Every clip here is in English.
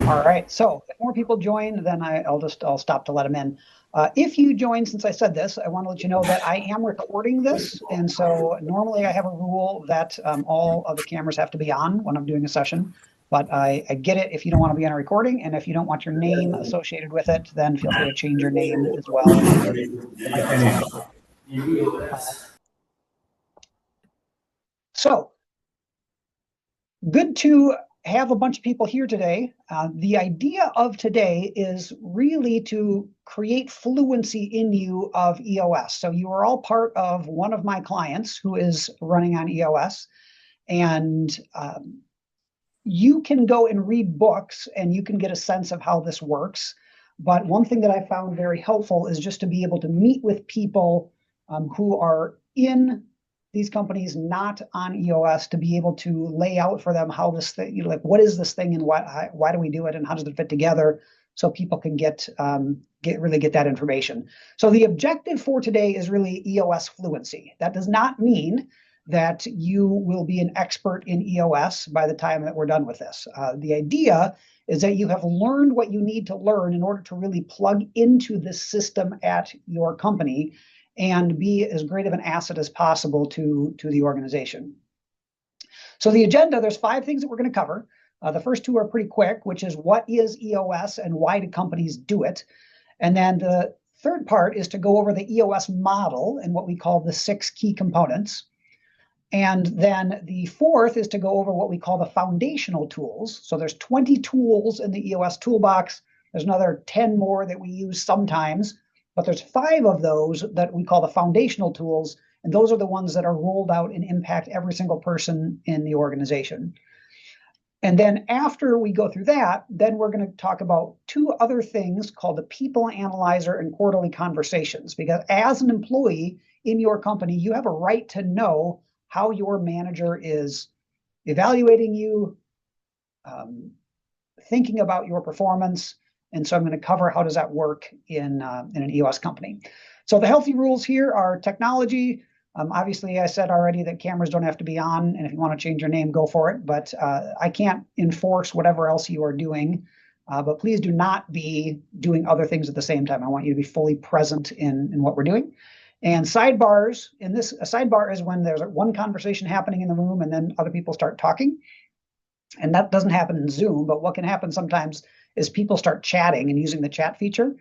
All right, so if more people join, then I'll stop to let them in. If you join, since I said this, I want to let you know that I am recording this, and so normally I have a rule that all of the cameras have to be on when I'm doing a session, but I get it if you don't want to be on a recording, and if you don't want your name associated with it, then feel free to change your name as well. So, good to have a bunch of people here today. The idea of today is really to create fluency in you of EOS. So you are all part of one of my clients who is running on EOS, and you can go and read books and you can get a sense of how this works. But one thing that I found very helpful is just to be able to meet with people who are in these companies not on EOS, to be able to lay out for them how this thing, like what is this thing and why do we do it and how does it fit together, so people can get that information. So the objective for today is really EOS fluency. That does not mean that you will be an expert in EOS by the time that we're done with this. The idea is that you have learned what you need to learn in order to really plug into this system at your company and be as great of an asset as possible to the organization. So the agenda, there's 5 things that we're going to cover. The first 2 are pretty quick, which is what is EOS and why do companies do it? And then the third part is to go over the EOS model and what we call the 6 key components. And then the fourth is to go over what we call the foundational tools. So there's 20 tools in the EOS toolbox. There's another 10 more that we use sometimes, but there's 5 of those that we call the foundational tools, and those are the ones that are rolled out and impact every single person in the organization. And then after we go through that, then we're going to talk about 2 other things called the People Analyzer and Quarterly Conversations, because as an employee in your company, you have a right to know how your manager is evaluating you, thinking about your performance. And so I'm going to cover how does that work in an EOS company. So the healthy rules here are technology. Obviously, I said already that cameras don't have to be on, and if you want to change your name, go for it. But I can't enforce whatever else you are doing. But please do not be doing other things at the same time. I want you to be fully present in what we're doing. And sidebars, a sidebar is when there's one conversation happening in the room and then other people start talking. And that doesn't happen in Zoom, but what can happen sometimes is people start chatting and using the chat feature.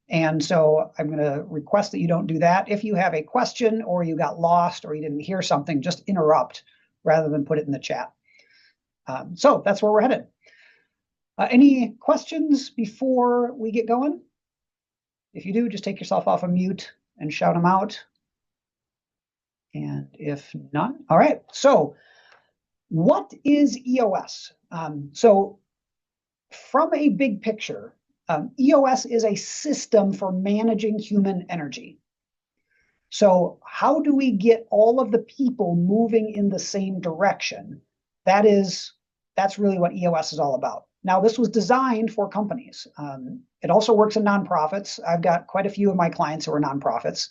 And so I'm going to request that you don't do that. If you have a question or you got lost or you didn't hear something, just interrupt rather than put it in the chat. So that's where we're headed. Any questions before we get going? If you do, just take yourself off of mute and shout them out. And if not, all right. So what is EOS? So from a big picture, EOS is a system for managing human energy. So how do we get all of the people moving in the same direction? That's really what EOS is all about. Now, this was designed for companies. It also works in nonprofits. I've got quite a few of my clients who are nonprofits.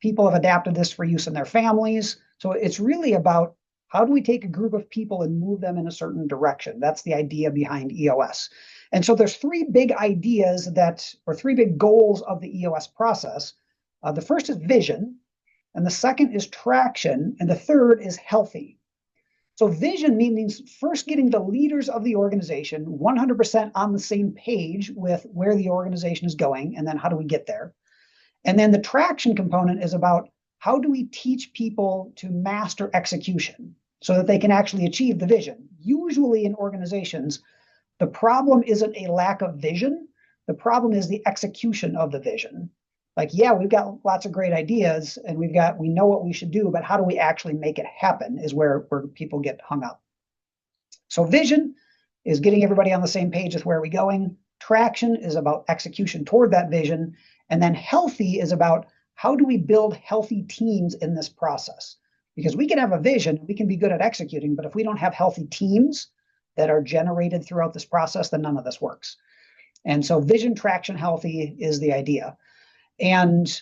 People have adapted this for use in their families. So it's really about how do we take a group of people and move them in a certain direction? That's the idea behind EOS. And so there's 3 big ideas or 3 big goals of the EOS process. The first is vision, and the second is traction, and the third is healthy. So vision means first getting the leaders of the organization 100% on the same page with where the organization is going, and then how do we get there? And then the traction component is about how do we teach people to master execution so that they can actually achieve the vision. Usually in organizations, the problem isn't a lack of vision. The problem is the execution of the vision. Like, yeah, we've got lots of great ideas and we know what we should do, but how do we actually make it happen is where people get hung up. So vision is getting everybody on the same page with where we're going. Traction is about execution toward that vision. And then healthy is about how do we build healthy teams in this process? Because we can have a vision, we can be good at executing, but if we don't have healthy teams that are generated throughout this process, then none of this works. And so vision, traction, healthy is the idea. And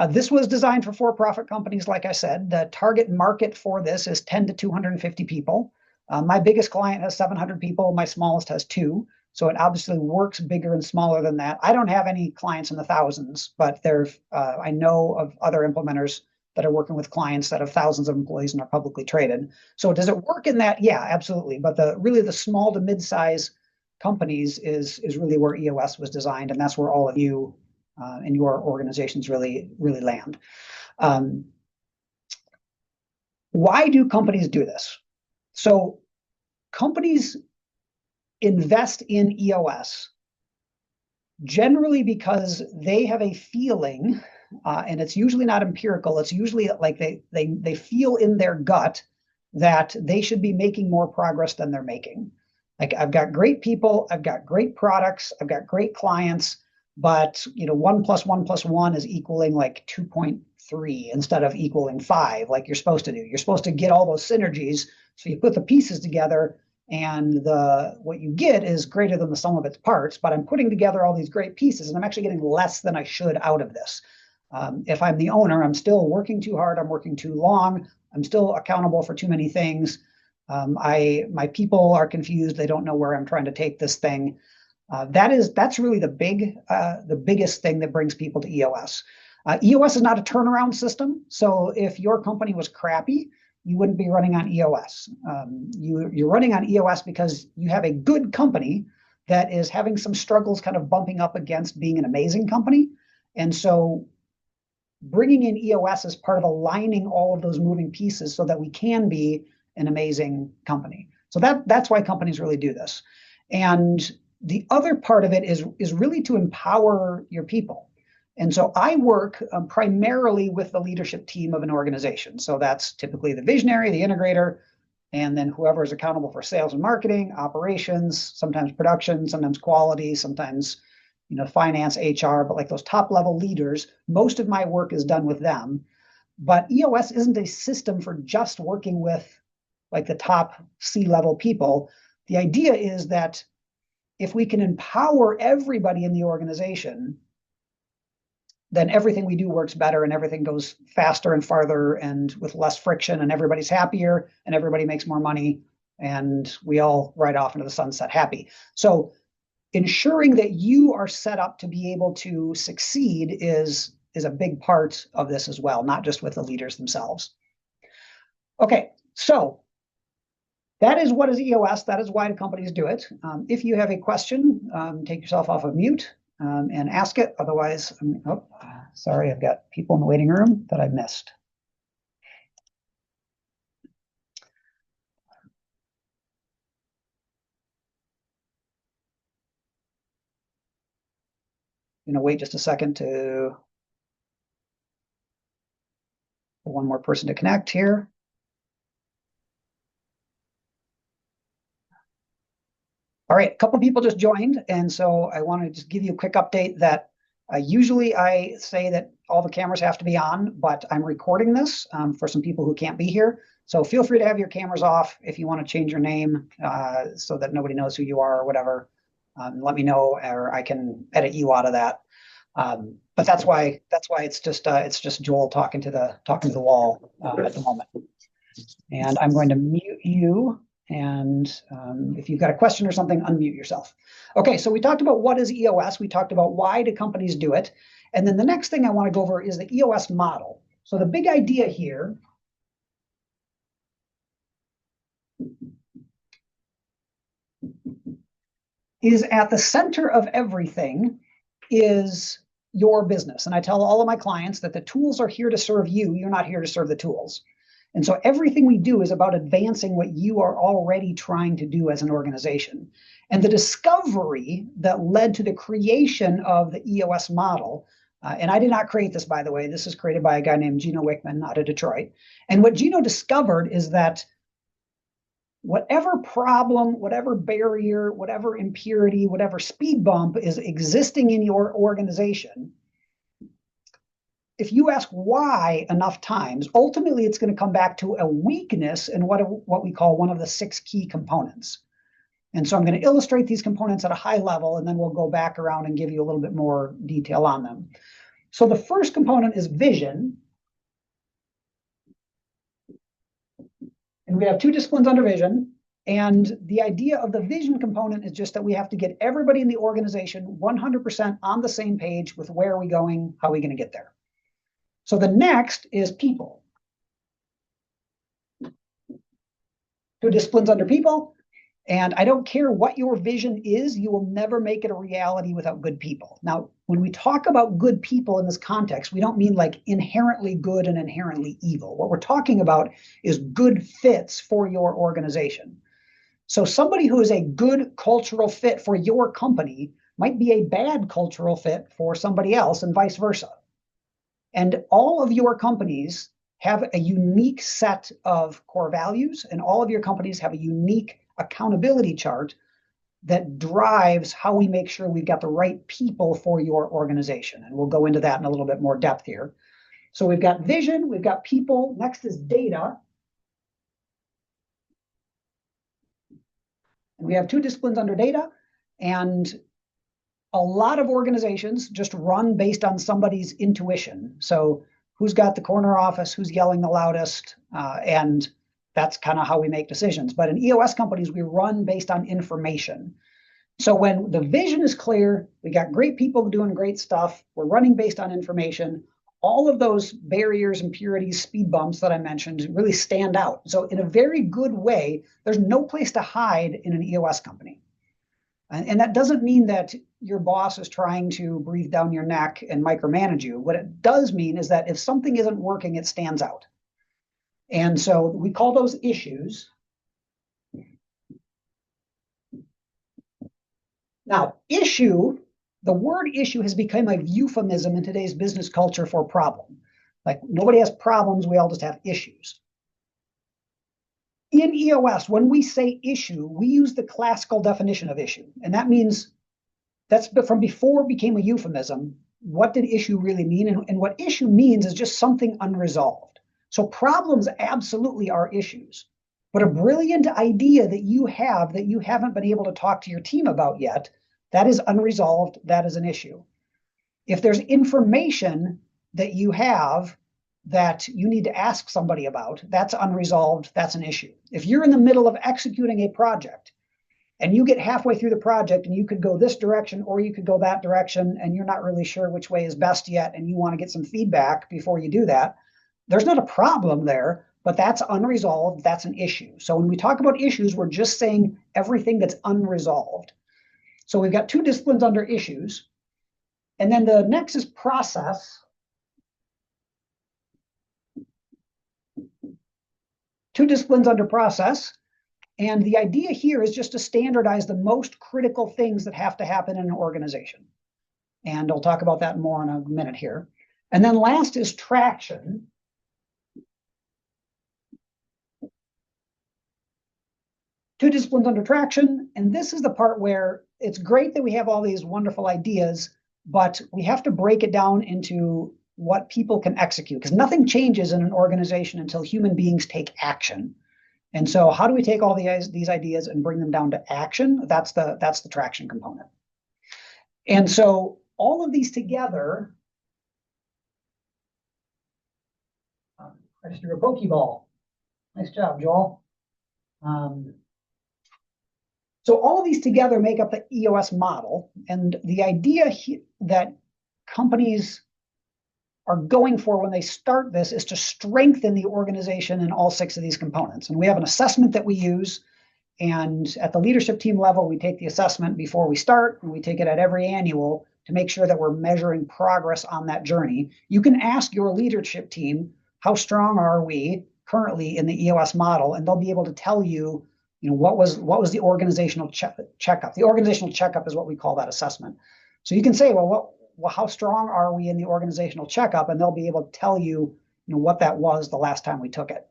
this was designed for for-profit companies, like I said. The target market for this is 10 to 250 people. My biggest client has 700 people. My smallest has 2. So it obviously works bigger and smaller than that. I don't have any clients in the thousands, but I know of other implementers that are working with clients that have thousands of employees and are publicly traded. So does it work in that? Yeah, absolutely. But really the small to mid-size companies is really where EOS was designed, and that's where all of you in your organizations really land. Why do companies do this? So companies invest in EOS generally because they have a feeling, and it's usually not empirical. It's usually like they feel in their gut that they should be making more progress than they're making. Like, I've got great people, I've got great products, I've got great clients, but 1 + 1 + 1 is equaling like 2.3 instead of equaling 5, like you're supposed to do. You're supposed to get all those synergies. So you put the pieces together, and what you get is greater than the sum of its parts, but I'm putting together all these great pieces, and I'm actually getting less than I should out of this. If I'm the owner, I'm still working too hard, I'm working too long, I'm still accountable for too many things. My people are confused, they don't know where I'm trying to take this thing. That's really the biggest thing that brings people to EOS. EOS is not a turnaround system, so if your company was crappy, you wouldn't be running on EOS. You're running on EOS because you have a good company that is having some struggles kind of bumping up against being an amazing company. And so bringing in EOS is part of aligning all of those moving pieces so that we can be an amazing company. So that's why companies really do this. And the other part of it is really to empower your people. And so I work primarily with the leadership team of an organization. So that's typically the visionary, the integrator, and then whoever is accountable for sales and marketing, operations, sometimes production, sometimes quality, sometimes finance, HR, but like those top level leaders, most of my work is done with them. But EOS isn't a system for just working with like the top C-level people. The idea is that if we can empower everybody in the organization, then everything we do works better and everything goes faster and farther and with less friction, and everybody's happier and everybody makes more money and we all ride off into the sunset happy. So ensuring that you are set up to be able to succeed is a big part of this as well, not just with the leaders themselves. Okay, so that is what is EOS. That is why the companies do it. If you have a question, take yourself off of mute and ask it. Otherwise, sorry, I've got people in the waiting room that I missed. I'm going to wait just a second for one more person to connect here. All right, a couple people just joined, and so I want to just give you a quick update that usually I say that all the cameras have to be on, but I'm recording this for some people who can't be here. So feel free to have your cameras off if you want to change your name so that nobody knows who you are or whatever. Let me know, or I can edit you out of that. But that's why it's just Joel talking to the wall at the moment. And I'm going to mute you. And if you've got a question or something, unmute yourself. Okay, so we talked about what is EOS. We talked about why do companies do it. And then the next thing I want to go over is the EOS model. So the big idea here is at the center of everything is your business. And I tell all of my clients that the tools are here to serve you. You're not here to serve the tools. And so everything we do is about advancing what you are already trying to do as an organization. And the discovery that led to the creation of the EOS model, and I did not create this, by the way, this is created by a guy named Gino Wickman out of Detroit. And what Gino discovered is that whatever problem, whatever barrier, whatever impurity, whatever speed bump is existing in your organization, if you ask why enough times, ultimately it's going to come back to a weakness in what we call one of the 6 key components. And so I'm going to illustrate these components at a high level, and then we'll go back around and give you a little bit more detail on them. So the first component is vision. And we have 2 disciplines under vision. And the idea of the vision component is just that we have to get everybody in the organization 100% on the same page with where are we going, how are we going to get there. So the next is people. 2 disciplines under people. And I don't care what your vision is, you will never make it a reality without good people. Now, when we talk about good people in this context, we don't mean like inherently good and inherently evil. What we're talking about is good fits for your organization. So somebody who is a good cultural fit for your company might be a bad cultural fit for somebody else and vice versa. And all of your companies have a unique set of core values, and all of your companies have a unique accountability chart that drives how we make sure we've got the right people for your organization. And we'll go into that in a little bit more depth here. So we've got vision, we've got people. Next is data. We have 2 disciplines under data, and a lot of organizations just run based on somebody's intuition. So who's got the corner office, who's yelling the loudest, and that's kind of how we make decisions. But in EOS companies, we run based on information. So when the vision is clear, we got great people doing great stuff, we're running based on information, all of those barriers, impurities, speed bumps that I mentioned really stand out. So in a very good way, there's no place to hide in an EOS company. And that doesn't mean that your boss is trying to breathe down your neck and micromanage you. What it does mean is that if something isn't working, it stands out. And so we call those issues. Now, issue, the word issue has become a euphemism in today's business culture for problem. Like nobody has problems, we all just have issues. In EOS, when we say issue, we use the classical definition of issue. And that means that's from before it became a euphemism. What did issue really mean? And what issue means is just something unresolved. So problems absolutely are issues. But a brilliant idea that you have that you haven't been able to talk to your team about yet, that is unresolved, that is an issue. If there's information that you have that you need to ask somebody about, that's unresolved, that's an issue. If you're in the middle of executing a project and you get halfway through the project and you could go this direction or you could go that direction and you're not really sure which way is best yet and you want to get some feedback before you do that, there's not a problem there, but that's unresolved, that's an issue. So when we talk about issues, we're just saying everything that's unresolved. So we've got 2 disciplines under issues. And then the next is process. 2 disciplines under process. And the idea here is just to standardize the most critical things that have to happen in an organization. And I'll talk about that more in a minute here. And then last is traction. 2 disciplines under traction. And this is the part where it's great that we have all these wonderful ideas, but we have to break it down into what people can execute, because nothing changes in an organization until human beings take action. And so how do we take all these ideas and bring them down to action? That's the traction component. And so all of these together, I just threw a Pokeball. Nice job, Joel. So all of these together make up the EOS model. And the idea that companies are going for when they start this is to strengthen the organization in all 6 of these components. And we have an assessment that we use. And at the leadership team level, we take the assessment before we start, and we take it at every annual to make sure that we're measuring progress on that journey. You can ask your leadership team, how strong are we currently in the EOS model? And they'll be able to tell you, what was the organizational checkup? The organizational checkup is what we call that assessment. So you can say, well, how strong are we in the organizational checkup? And they'll be able to tell you, what that was the last time we took it.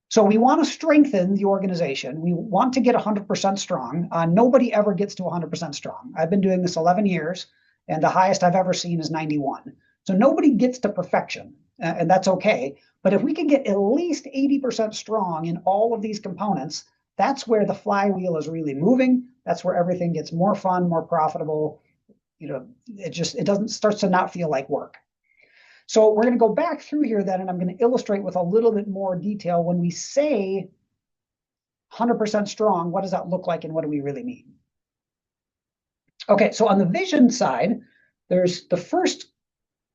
So we want to strengthen the organization. We want to get 100% strong. Nobody ever gets to 100% strong. I've been doing this 11 years, and the highest I've ever seen is 91. So nobody gets to perfection, and that's okay. But if we can get at least 80% strong in all of these components, that's where the flywheel is really moving. That's where everything gets more fun, more profitable. It starts to not feel like work. So we're going to go back through here then, and I'm going to illustrate with a little bit more detail when we say 100% strong, what does that look like and what do we really mean? Okay, so on the vision side, there's the first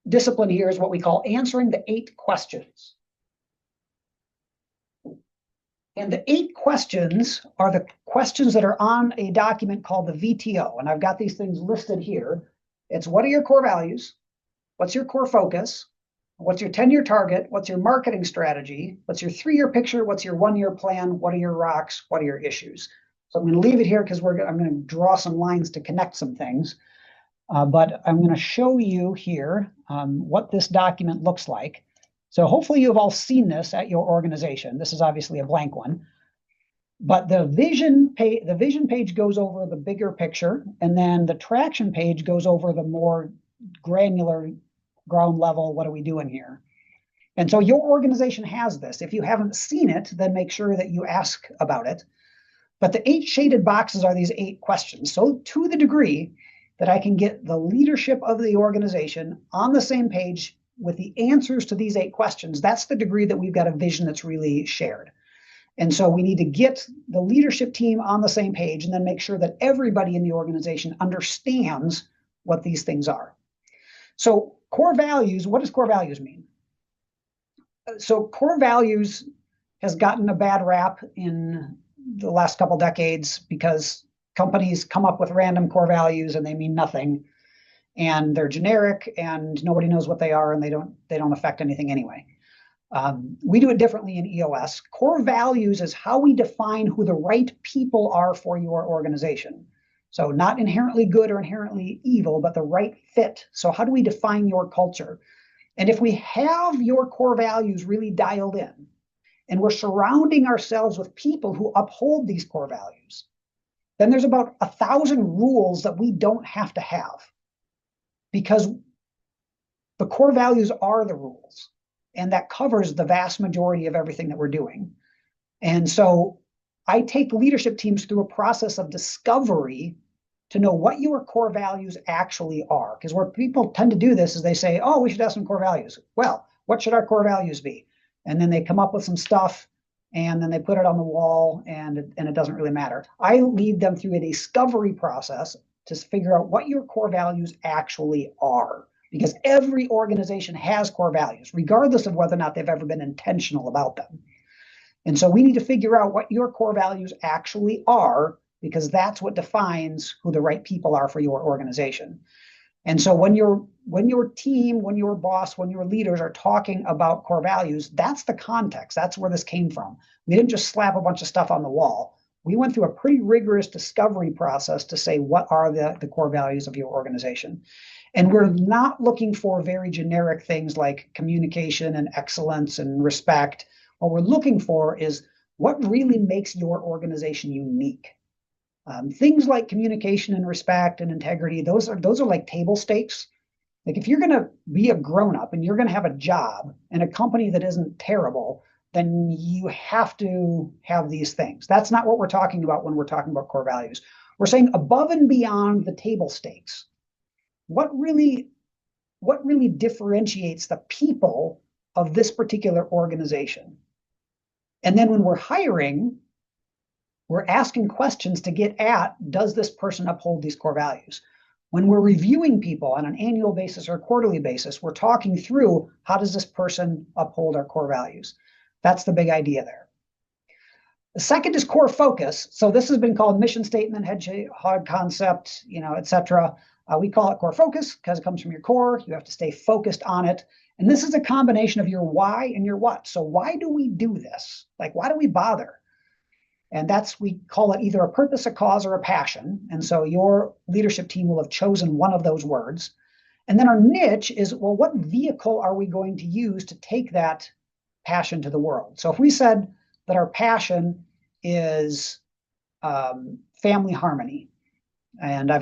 discipline here is what we call answering the 8 questions. And the 8 questions are the questions that are on a document called the VTO. And I've got these things listed here. It's what are your core values? What's your core focus? What's your 10-year target? What's your marketing strategy? What's your 3-year picture? What's your 1-year plan? What are your rocks? What are your issues? So I'm going to leave it here because I'm going to draw some lines to connect some things. But I'm going to show you here what this document looks like. So hopefully you've all seen this at your organization. This is obviously a blank one. But the vision page goes over the bigger picture, and then the traction page goes over the more granular ground level, what are we doing here? And so your organization has this. If you haven't seen it, then make sure that you ask about it. But the 8 shaded boxes are these 8 questions. So to the degree that I can get the leadership of the organization on the same page with the answers to these 8 questions, that's the degree that we've got a vision that's really shared. And so we need to get the leadership team on the same page and then make sure that everybody in the organization understands what these things are. So core values, what does core values mean? So core values has gotten a bad rap in the last couple decades because companies come up with random core values and they mean nothing. And they're generic and nobody knows what they are and they don't affect anything anyway. We do it differently in EOS. Core values is how we define who the right people are for your organization. So not inherently good or inherently evil, but the right fit. So how do we define your culture? And if we have your core values really dialed in, and we're surrounding ourselves with people who uphold these core values, then there's about 1,000 rules that we don't have to have because the core values are the rules. And that covers the vast majority of everything that we're doing. And so I take leadership teams through a process of discovery to know what your core values actually are. Because where people tend to do this is they say, oh, we should have some core values. Well, what should our core values be? And then they come up with some stuff and then they put it on the wall and it doesn't really matter. I lead them through a discovery process to figure out what your core values actually are. Because every organization has core values, regardless of whether or not they've ever been intentional about them. And so we need to figure out what your core values actually are, because that's what defines who the right people are for your organization. And so when your team, when your boss, when your leaders are talking about core values, that's the context. That's where this came from. We didn't just slap a bunch of stuff on the wall. We went through a pretty rigorous discovery process to say what are the core values of your organization. And we're not looking for very generic things like communication and excellence and respect. What we're looking for is what really makes your organization unique. Things like communication and respect and integrity, those are like table stakes. Like if you're going to be a grown-up and you're going to have a job in a company that isn't terrible, then you have to have these things. That's not what we're talking about when we're talking about core values. We're saying above and beyond the table stakes. What really differentiates the people of this particular organization? And then when we're hiring, we're asking questions to get at, does this person uphold these core values? When we're reviewing people on an annual basis or quarterly basis, we're talking through, how does this person uphold our core values? That's the big idea there. The second is core focus. So this has been called mission statement, hedgehog concept, et cetera. We call it core focus because it comes from your core. You have to stay focused on it. And this is a combination of your why and your what. So why do we do this? Like, why do we bother? And we call it either a purpose, a cause, or a passion. And so your leadership team will have chosen one of those words. And then our niche is, well, what vehicle are we going to use to take that passion to the world? So if we said that our passion is family harmony, and I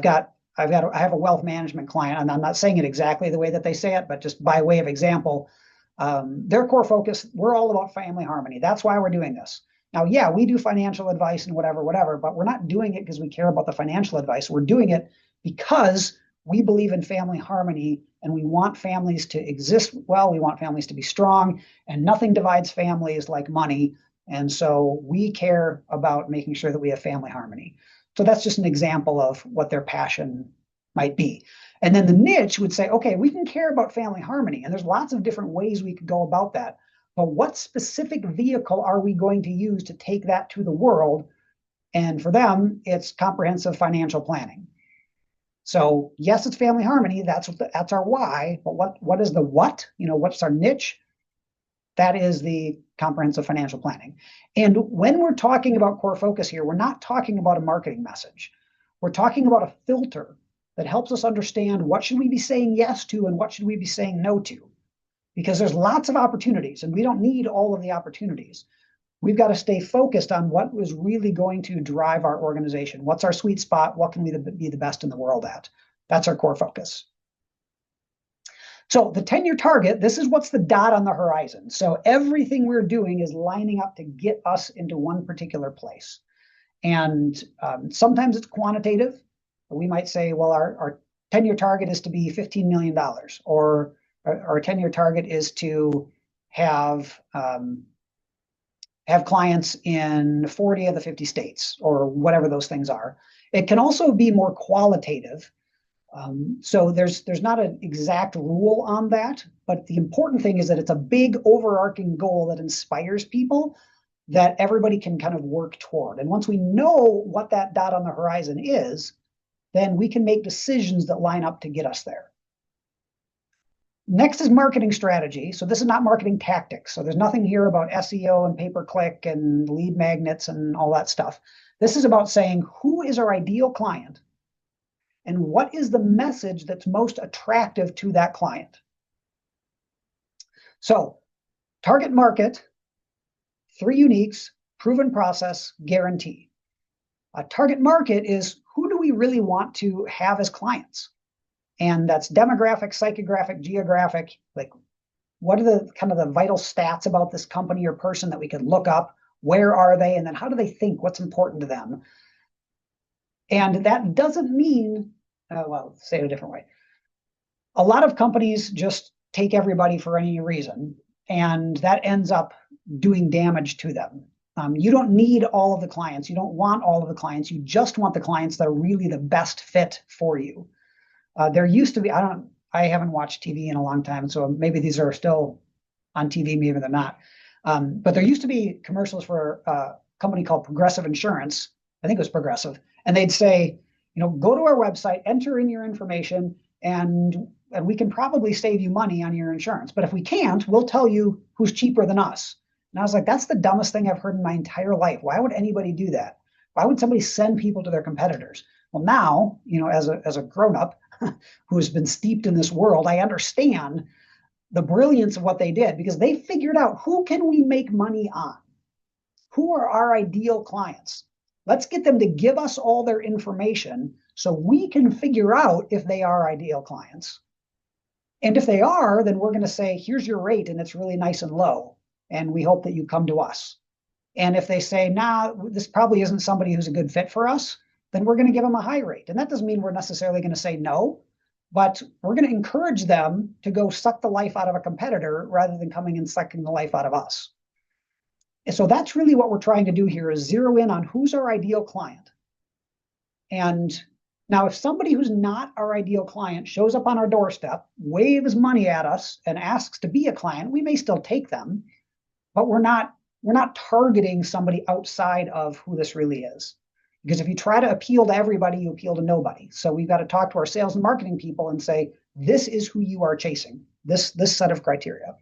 have a wealth management client, and I'm not saying it exactly the way that they say it, but just by way of example, their core focus, we're all about family harmony. That's why we're doing this. Now, yeah, we do financial advice and whatever, but we're not doing it because we care about the financial advice. We're doing it because we believe in family harmony and we want families to exist well. We want families to be strong, and nothing divides families like money. And so we care about making sure that we have family harmony. So that's just an example of what their passion might be. And then the niche would say, okay, we can care about family harmony, and there's lots of different ways we could go about that. But what specific vehicle are we going to use to take that to the world? And for them, it's comprehensive financial planning. So yes, it's family harmony. That's our why. But what is the what? What's our niche? That is the comprehensive financial planning. And when we're talking about core focus here, we're not talking about a marketing message. We're talking about a filter that helps us understand what should we be saying yes to and what should we be saying no to. Because there's lots of opportunities, and we don't need all of the opportunities. We've got to stay focused on what is really going to drive our organization. What's our sweet spot? What can we be the best in the world at? That's our core focus. So the 10-year target, this is what's the dot on the horizon. So everything we're doing is lining up to get us into one particular place. And sometimes it's quantitative. We might say, well, our 10-year target is to be $15 million, or our 10-year target is to have clients in 40 of the 50 states, or whatever those things are. It can also be more qualitative. So there's not an exact rule on that, but the important thing is that it's a big overarching goal that inspires people that everybody can kind of work toward. And once we know what that dot on the horizon is, then we can make decisions that line up to get us there. Next is marketing strategy. So this is not marketing tactics. So there's nothing here about SEO and pay-per-click and lead magnets and all that stuff. This is about saying, who is our ideal client? And what is the message that's most attractive to that client? So target market, 3 uniques, proven process, guarantee. A target market is, who do we really want to have as clients? And that's demographic, psychographic, geographic. Like, what are the kind of the vital stats about this company or person that we could look up? Where are they? And then how do they think? What's important to them? And that doesn't mean, well, say it a different way. A lot of companies just take everybody for any reason, and that ends up doing damage to them. You don't need all of the clients. You don't want all of the clients. You just want the clients that are really the best fit for you. There used to be, I haven't watched TV in a long time, so maybe these are still on TV, maybe they're not. But there used to be commercials for a company called Progressive Insurance. I think it was Progressive. And they'd say, go to our website, enter in your information, and we can probably save you money on your insurance. But if we can't, we'll tell you who's cheaper than us. And I was like, that's the dumbest thing I've heard in my entire life. Why would anybody do that? Why would somebody send people to their competitors? Well, now, as a grown-up who has been steeped in this world, I understand the brilliance of what they did, because they figured out, who can we make money on? Who are our ideal clients? Let's get them to give us all their information so we can figure out if they are ideal clients. And if they are, then we're going to say, here's your rate, and it's really nice and low, and we hope that you come to us. And if they say, nah, this probably isn't somebody who's a good fit for us, then we're going to give them a high rate. And that doesn't mean we're necessarily going to say no, but we're going to encourage them to go suck the life out of a competitor rather than coming and sucking the life out of us. And so that's really what we're trying to do here, is zero in on who's our ideal client. And now, if somebody who's not our ideal client shows up on our doorstep, waves money at us, and asks to be a client, we may still take them, but we're not targeting somebody outside of who this really is. Because if you try to appeal to everybody, you appeal to nobody. So we've got to talk to our sales and marketing people and say, this is who you are chasing, this set of criteria.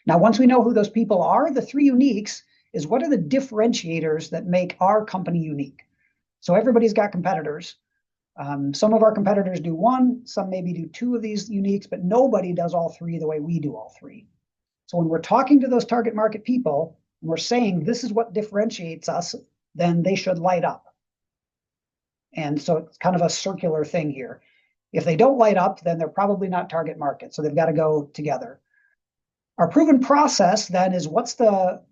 Now, once we know who those people are, the 3 uniques is, what are the differentiators that make our company unique? So everybody's got competitors. Some of our competitors do 1, some maybe do 2 of these uniques, but nobody does all 3 the way we do all 3. So when we're talking to those target market people, and we're saying this is what differentiates us, then they should light up. And so it's kind of a circular thing here. If they don't light up, then they're probably not target market. So they've got to go together. Our proven process then is, what's the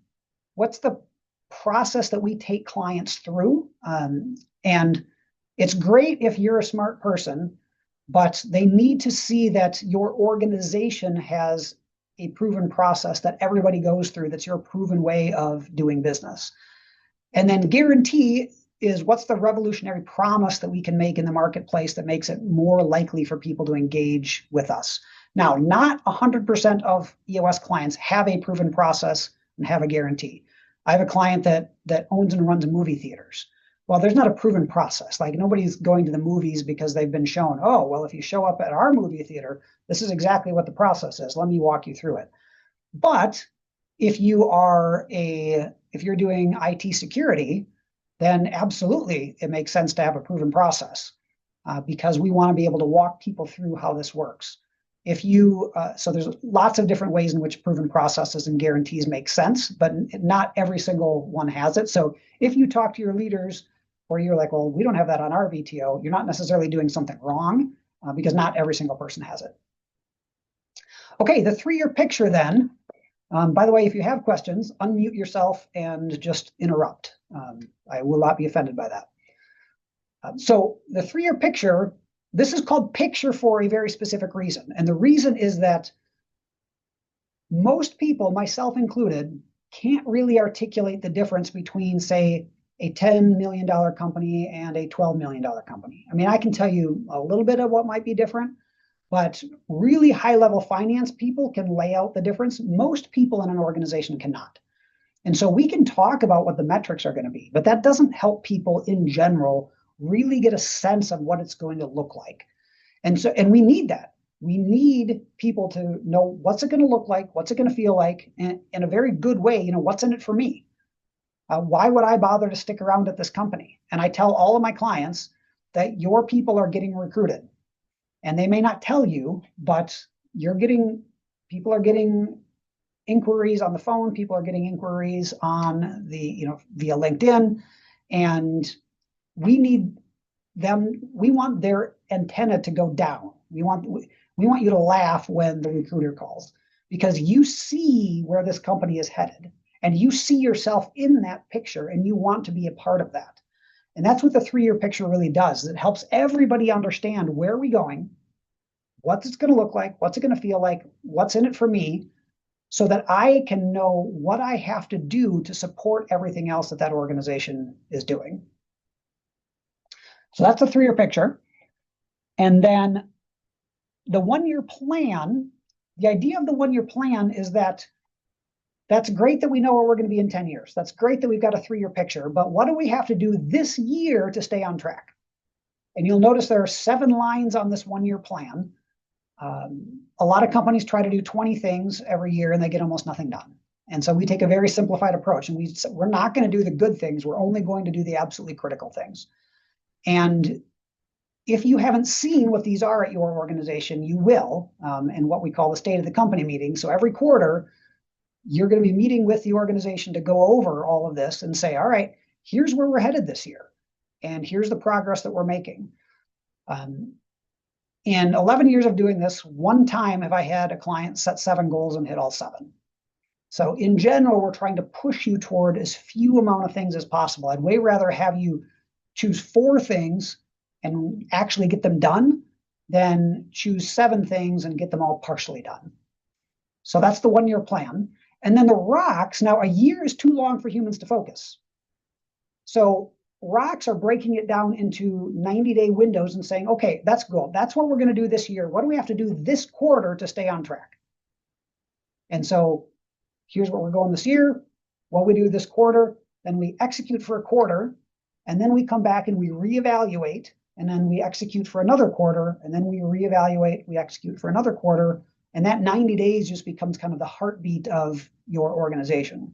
process that we take clients through? And it's great if you're a smart person, but they need to see that your organization has a proven process that everybody goes through that's your proven way of doing business. And then guarantee is what's the revolutionary promise that we can make in the marketplace that makes it more likely for people to engage with us. Now, not 100% of EOS clients have a proven process and have a guarantee. I have a client that owns and runs movie theaters. Well, there's not a proven process. Like nobody's going to the movies because they've been shown, oh, well, if you show up at our movie theater, this is exactly what the process is. Let me walk you through it. But if you're doing IT security, then absolutely it makes sense to have a proven process because we want to be able to walk people through how this works. So there's lots of different ways in which proven processes and guarantees make sense, but not every single one has it. So if you talk to your leaders or you're like, well, we don't have that on our VTO, you're not necessarily doing something wrong because not every single person has it. Okay, the 3-year picture then. By the way, if you have questions, unmute yourself and just interrupt. I will not be offended by that. So the 3-year picture, this is called picture for a very specific reason. And the reason is that most people, myself included, can't really articulate the difference between, say, a $10 million company and a $12 million company. I mean, I can tell you a little bit of what might be different, but really high-level finance people can lay out the difference. Most people in an organization cannot. And so we can talk about what the metrics are going to be, but that doesn't help people in general really get a sense of what it's going to look like. And we need that. We need people to know what's it going to look like, what's it going to feel like, and in a very good way, what's in it for me? Why would I bother to stick around at this company? And I tell all of my clients that your people are getting recruited. And they may not tell you, but people are getting inquiries on the phone, people are getting inquiries on via LinkedIn, and we want their antenna to go down. We want you to laugh when the recruiter calls because you see where this company is headed and you see yourself in that picture and you want to be a part of that. And that's what the 3-year picture really does. It helps everybody understand where are we going, what it's going to look like, what's it going to feel like, what's in it for me, so that I can know what I have to do to support everything else that organization is doing. So that's a 3-year picture. And then the 1-year plan, the idea of the 1-year plan is that's great that we know where we're going to be in 10 years. That's great that we've got a 3-year picture, but what do we have to do this year to stay on track? And you'll notice there are 7 lines on this 1-year plan. A lot of companies try to do 20 things every year and they get almost nothing done. And so we take a very simplified approach and we're not going to do the good things. We're only going to do the absolutely critical things. And if you haven't seen what these are at your organization, you will, in what we call the state of the company meeting. So every quarter, you're going to be meeting with the organization to go over all of this and say, all right, here's where we're headed this year. And here's the progress that we're making. In 11 years of doing this, one time have I had a client set 7 goals and hit all 7. So in general, we're trying to push you toward as few amount of things as possible. I'd way rather have you choose 4 things and actually get them done than choose 7 things and get them all partially done. So that's the 1-year plan. And then the rocks, now a year is too long for humans to focus. So rocks are breaking it down into 90-day windows and saying, okay, that's good. That's what we're going to do this year. What do we have to do this quarter to stay on track? And so here's what we're going this year, what we do this quarter, then we execute for a quarter, and then we come back and we reevaluate, and then we execute for another quarter, and then we reevaluate, we execute for another quarter, and that 90 days just becomes kind of the heartbeat of your organization.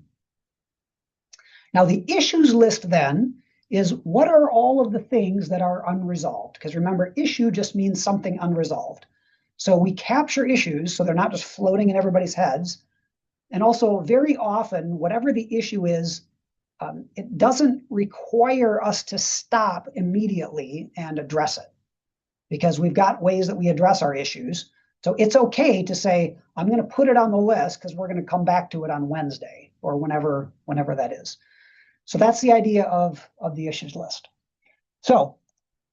Now, the issues list then is what are all of the things that are unresolved? Because remember, issue just means something unresolved. So we capture issues so they're not just floating in everybody's heads. And also very often, whatever the issue is, it doesn't require us to stop immediately and address it because we've got ways that we address our issues. So it's okay to say, I'm going to put it on the list because we're going to come back to it on Wednesday or whenever that is. So that's the idea of the issues list. So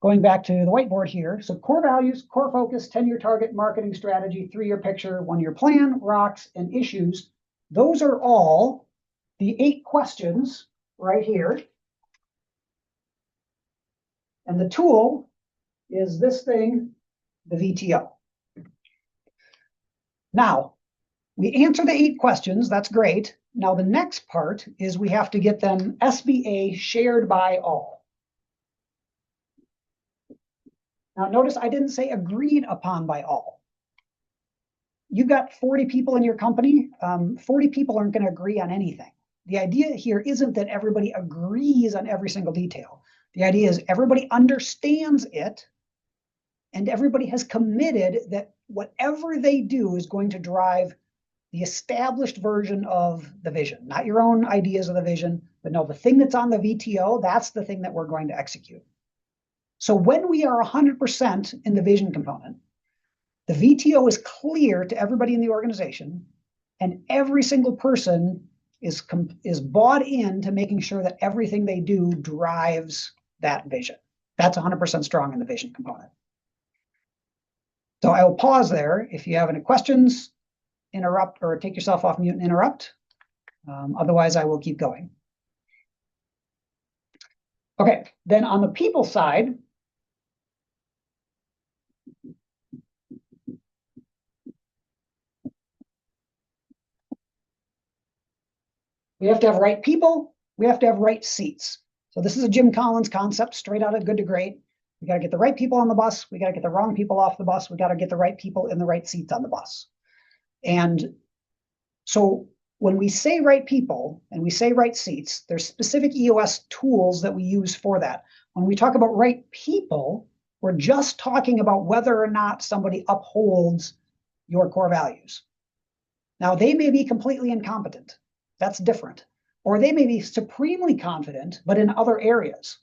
going back to the whiteboard here. So core values, core focus, 10-year target, marketing strategy, 3-year picture, 1-year plan, rocks, and issues. Those are all the 8 questions right here. And the tool is this thing, the VTO. Now, we answer the 8 questions. That's great. Now, the next part is we have to get them SBA shared by all. Now, notice I didn't say agreed upon by all. You've got 40 people in your company. 40 people aren't going to agree on anything. The idea here isn't that everybody agrees on every single detail. The idea is everybody understands it, and everybody has committed that whatever they do is going to drive the established version of the vision, not your own ideas of the vision, but no, the thing that's on the VTO, that's the thing that we're going to execute. So when we are 100% in the vision component, the VTO is clear to everybody in the organization, and every single person is bought in to making sure that everything they do drives that vision. That's 100% strong in the vision component. So I will pause there. If you have any questions, interrupt or take yourself off mute and interrupt. Otherwise, I will keep going. Okay, then on the people side, we have to have right people. We have to have right seats. So this is a Jim Collins concept, straight out of Good to Great. We got to get the right people on the bus. We got to get the wrong people off the bus. We got to get the right people in the right seats on the bus. And so when we say right people and we say right seats, there's specific EOS tools that we use for that. When we talk about right people, we're just talking about whether or not somebody upholds your core values. Now, they may be completely incompetent. That's different. Or they may be supremely confident, but in other areas.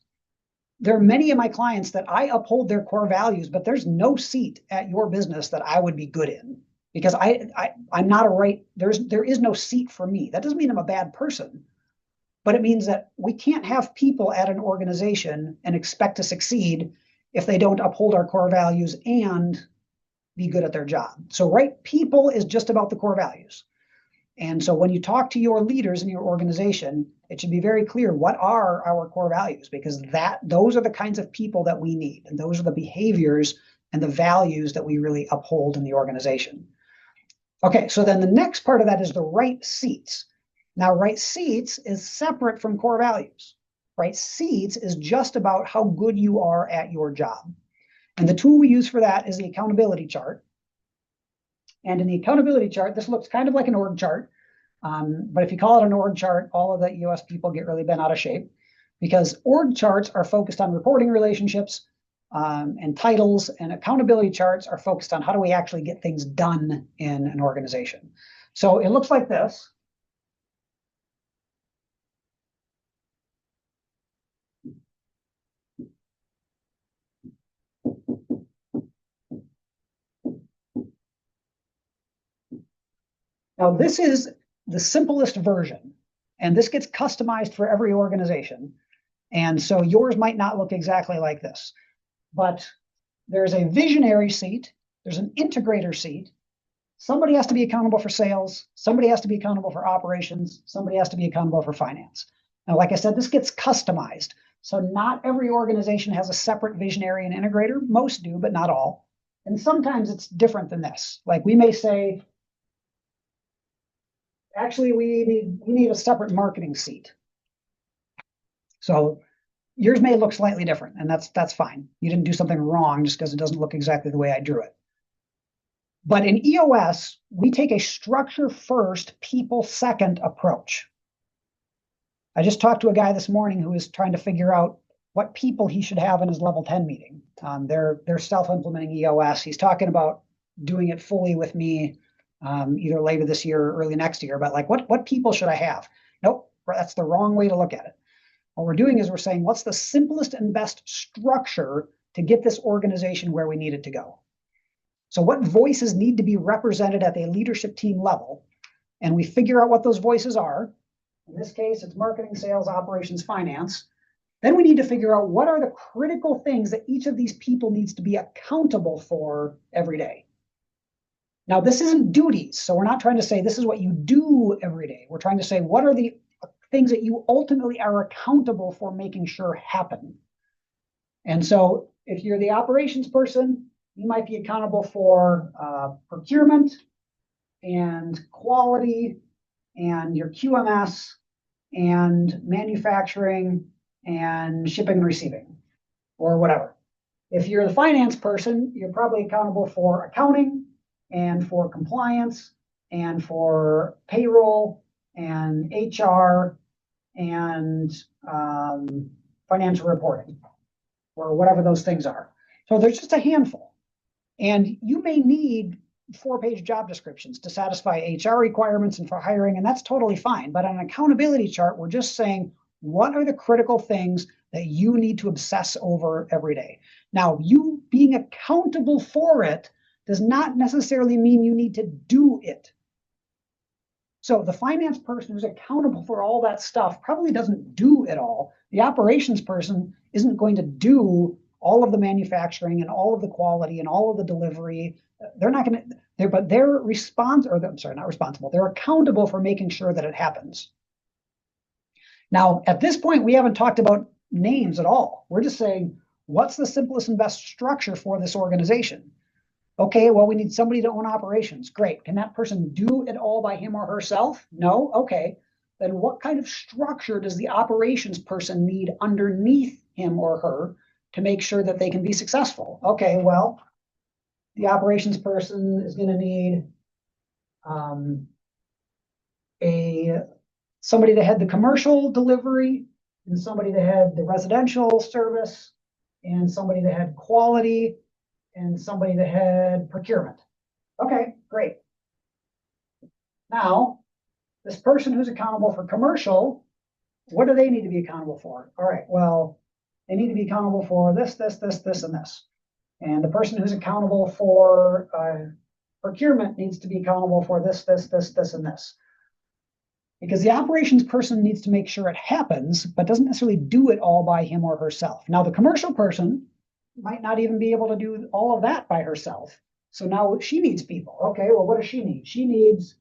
There are many of my clients that I uphold their core values, but there's no seat at your business that I would be good in because I'm not a right, there is no seat for me. That doesn't mean I'm a bad person, but it means that we can't have people at an organization and expect to succeed if they don't uphold our core values and be good at their job. So right people is just about the core values. And so when you talk to your leaders in your organization, it should be very clear what are our core values, because those are the kinds of people that we need. And those are the behaviors and the values that we really uphold in the organization. Okay, so then the next part of that is the right seats. Now, right seats is separate from core values. Right seats is just about how good you are at your job. And the tool we use for that is the accountability chart. And in the accountability chart, this looks kind of like an org chart. But if you call it an org chart, all of the EOS people get really bent out of shape because org charts are focused on reporting relationships and titles, and accountability charts are focused on how do we actually get things done in an organization. So it looks like this. Now, this is the simplest version, and this gets customized for every organization. And so yours might not look exactly like this, but there's a visionary seat, there's an integrator seat. Somebody has to be accountable for sales, somebody has to be accountable for operations, somebody has to be accountable for finance. Now, like I said, this gets customized. So not every organization has a separate visionary and integrator. Most do, but not all. And sometimes it's different than this. Like we may say, actually, we need a separate marketing seat. So yours may look slightly different, and that's fine. You didn't do something wrong just because it doesn't look exactly the way I drew it. But in EOS, we take a structure first, people second approach. I just talked to a guy this morning who is trying to figure out what people he should have in his level 10 meeting. They're self-implementing EOS. He's talking about doing it fully with me either later this year or early next year, but like what people should I have? Nope, that's the wrong way to look at it. What we're doing is we're saying, what's the simplest and best structure to get this organization where we need it to go? So what voices need to be represented at the leadership team level? And we figure out what those voices are. In this case, it's marketing, sales, operations, finance. Then we need to figure out what are the critical things that each of these people needs to be accountable for every day. Now, this isn't duties. So we're not trying to say this is what you do every day. We're trying to say what are the things that you ultimately are accountable for making sure happen. And so if you're the operations person, you might be accountable for procurement and quality and your QMS and manufacturing and shipping and receiving or whatever. If you're the finance person, you're probably accountable for accounting and for compliance and for payroll and HR and financial reporting or whatever those things are. So there's just a handful. And you may need 4-page job descriptions to satisfy HR requirements and for hiring, and that's totally fine. But on an accountability chart, we're just saying, what are the critical things that you need to obsess over every day? Now, you being accountable for it does not necessarily mean you need to do it. So the finance person who's accountable for all that stuff probably doesn't do it all. The operations person isn't going to do all of the manufacturing and all of the quality and all of the delivery. They're not going to, but they're responsible, or I'm sorry, not responsible. They're accountable for making sure that it happens. Now, at this point, we haven't talked about names at all. We're just saying, what's the simplest and best structure for this organization? Okay, well, we need somebody to own operations. Great. Can that person do it all by him or herself? No? Okay. Then what kind of structure does the operations person need underneath him or her to make sure that they can be successful? Okay, well, the operations person is going to need somebody to head the commercial delivery, and somebody to head the residential service, and somebody to head quality, and somebody to head procurement. Okay, great. Now, this person who's accountable for commercial, what do they need to be accountable for? All right, well, they need to be accountable for this, this, this, this, and this. And the person who's accountable for procurement needs to be accountable for this, this, this, this, and this. Because the operations person needs to make sure it happens, but doesn't necessarily do it all by him or herself. Now, the commercial person might not even be able to do all of that by herself. So now she needs people. Okay, well, what does she need? She needs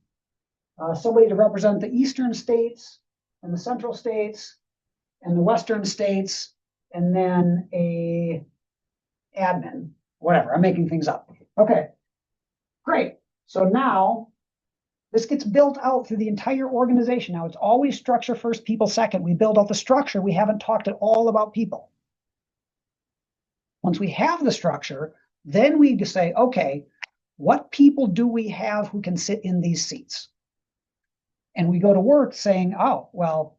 somebody to represent the eastern states and the central states and the western states, and then a admin, whatever. I'm making things up. Okay, great. So now this gets built out through the entire organization. Now, it's always structure first, people second. We build out the structure. We haven't talked at all about people. Once we have the structure, then we just say, okay, what people do we have who can sit in these seats? And we go to work saying, oh, well,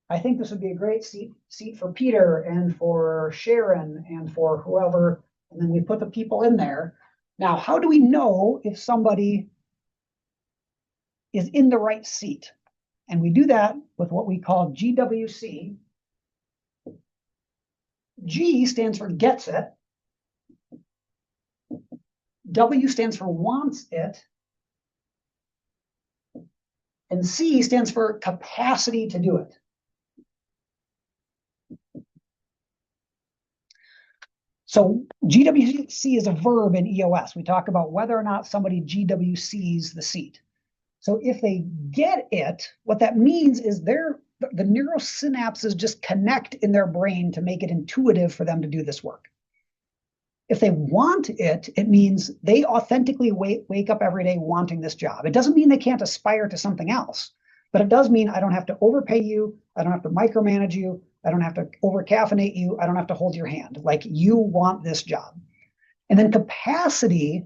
I think this would be a great seat for Peter and for Sharon and for whoever. And then we put the people in there. Now, how do we know if somebody is in the right seat? And we do that with what we call GWC. G stands for gets it. W stands for wants it. And C stands for capacity to do it. So GWC is a verb in EOS. We talk about whether or not somebody GWCs the seat. So if they get it, what that means is the neurosynapses just connect in their brain to make it intuitive for them to do this work. If they want it, it means they authentically wake up every day wanting this job. It doesn't mean they can't aspire to something else, but it does mean I don't have to overpay you. I don't have to micromanage you. I don't have to over-caffeinate you. I don't have to hold your hand. Like, you want this job. And then capacity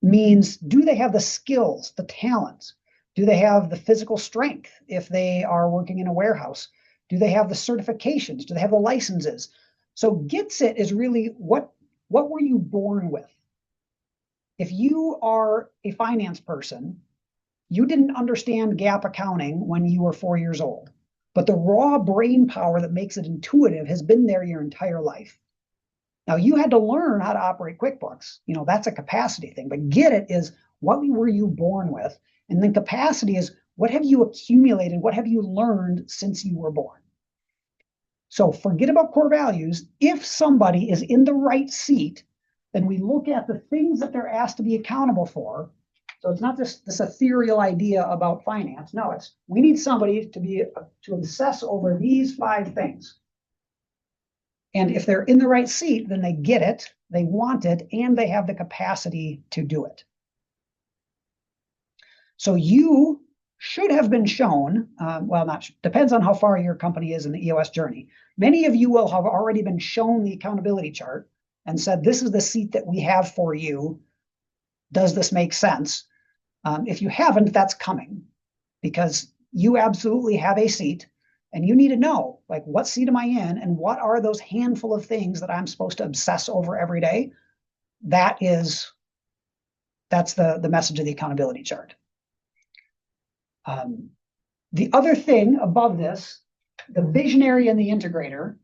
means, do they have the skills, the talents? Do they have the physical strength if they are working in a warehouse? Do they have the certifications? Do they have the licenses? So gets it is really what were you born with? If you are a finance person, you didn't understand GAAP accounting when you were 4 years old, but the raw brain power that makes it intuitive has been there your entire life. Now, you had to learn how to operate QuickBooks. You know, that's a capacity thing, but get it is what were you born with? And then capacity is what have you accumulated? What have you learned since you were born? So forget about core values. If somebody is in the right seat, then we look at the things that they're asked to be accountable for. So it's not this ethereal idea about finance. No, it's we need somebody to obsess over these 5 things. And if they're in the right seat, then they get it, they want it, and they have the capacity to do it. So you should have been shown, depends on how far your company is in the EOS journey. Many of you will have already been shown the accountability chart and said, this is the seat that we have for you. Does this make sense? If you haven't, that's coming, because you absolutely have a seat and you need to know, like, what seat am I in and what are those handful of things that I'm supposed to obsess over every day? That's the message of the accountability chart. The other thing above this, the visionary and the integrator,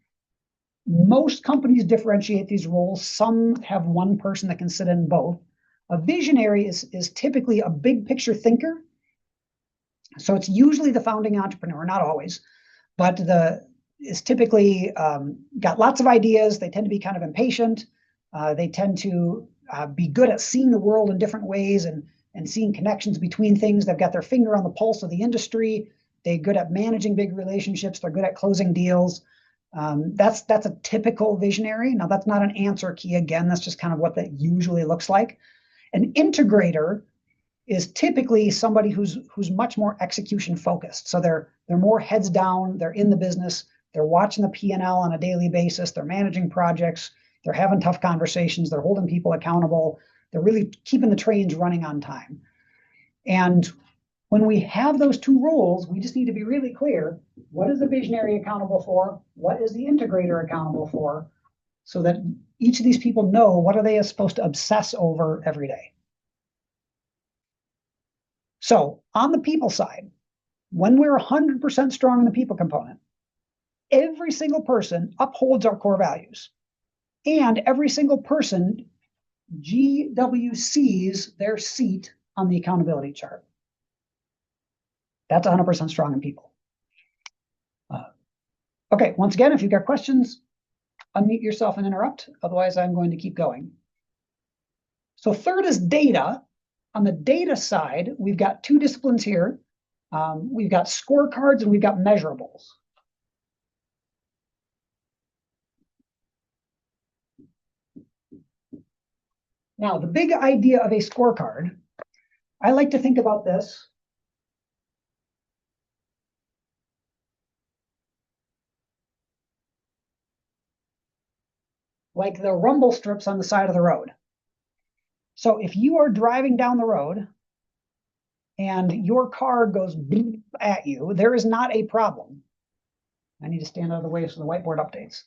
most companies differentiate these roles. Some have one person that can sit in both. A visionary is typically a big picture thinker. So it's usually the founding entrepreneur, not always, but is typically got lots of ideas. They tend to be kind of impatient. They tend to be good at seeing the world in different ways and seeing connections between things. They've got their finger on the pulse of the industry. They're good at managing big relationships. They're good at closing deals. That's a typical visionary. Now, that's not an answer key. Again, that's just kind of what that usually looks like. An integrator is typically somebody who's much more execution focused. So they're more heads down. They're in the business. They're watching the P&L on a daily basis. They're managing projects. They're having tough conversations. They're holding people accountable. They're really keeping the trains running on time. And when we have those 2 roles, we just need to be really clear. What is the visionary accountable for? What is the integrator accountable for? So that each of these people know what are they supposed to obsess over every day. So on the people side, when we're 100% strong in the people component, every single person upholds our core values. And every single person GWCs their seat on the accountability chart. That's 100% strong in people. Okay, once again, if you've got questions, unmute yourself and interrupt. Otherwise, I'm going to keep going. So third is data. On the data side, we've got 2 disciplines here. We've got scorecards and we've got measurables. Now, the big idea of a scorecard, I like to think about this like the rumble strips on the side of the road. So if you are driving down the road and your car goes beep at you, there is not a problem. I need to stand out of the way so the whiteboard updates.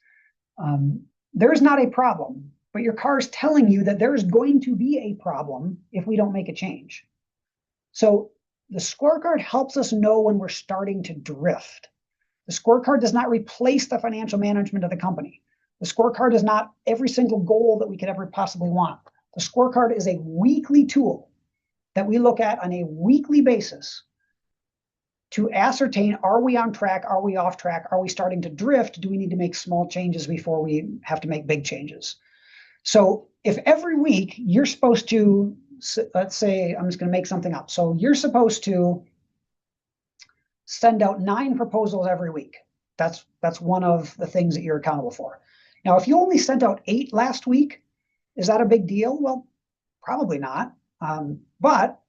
There is not a problem, but your car is telling you that there is going to be a problem if we don't make a change. So the scorecard helps us know when we're starting to drift. The scorecard does not replace the financial management of the company. The scorecard is not every single goal that we could ever possibly want. The scorecard is a weekly tool that we look at on a weekly basis to ascertain, are we on track? Are we off track? Are we starting to drift? Do we need to make small changes before we have to make big changes? So if every week you're supposed to, let's say, I'm just going to make something up. So you're supposed to send out 9 proposals every week. That's one of the things that you're accountable for. Now, if you only sent out 8 last week, is that a big deal? Well, probably not. But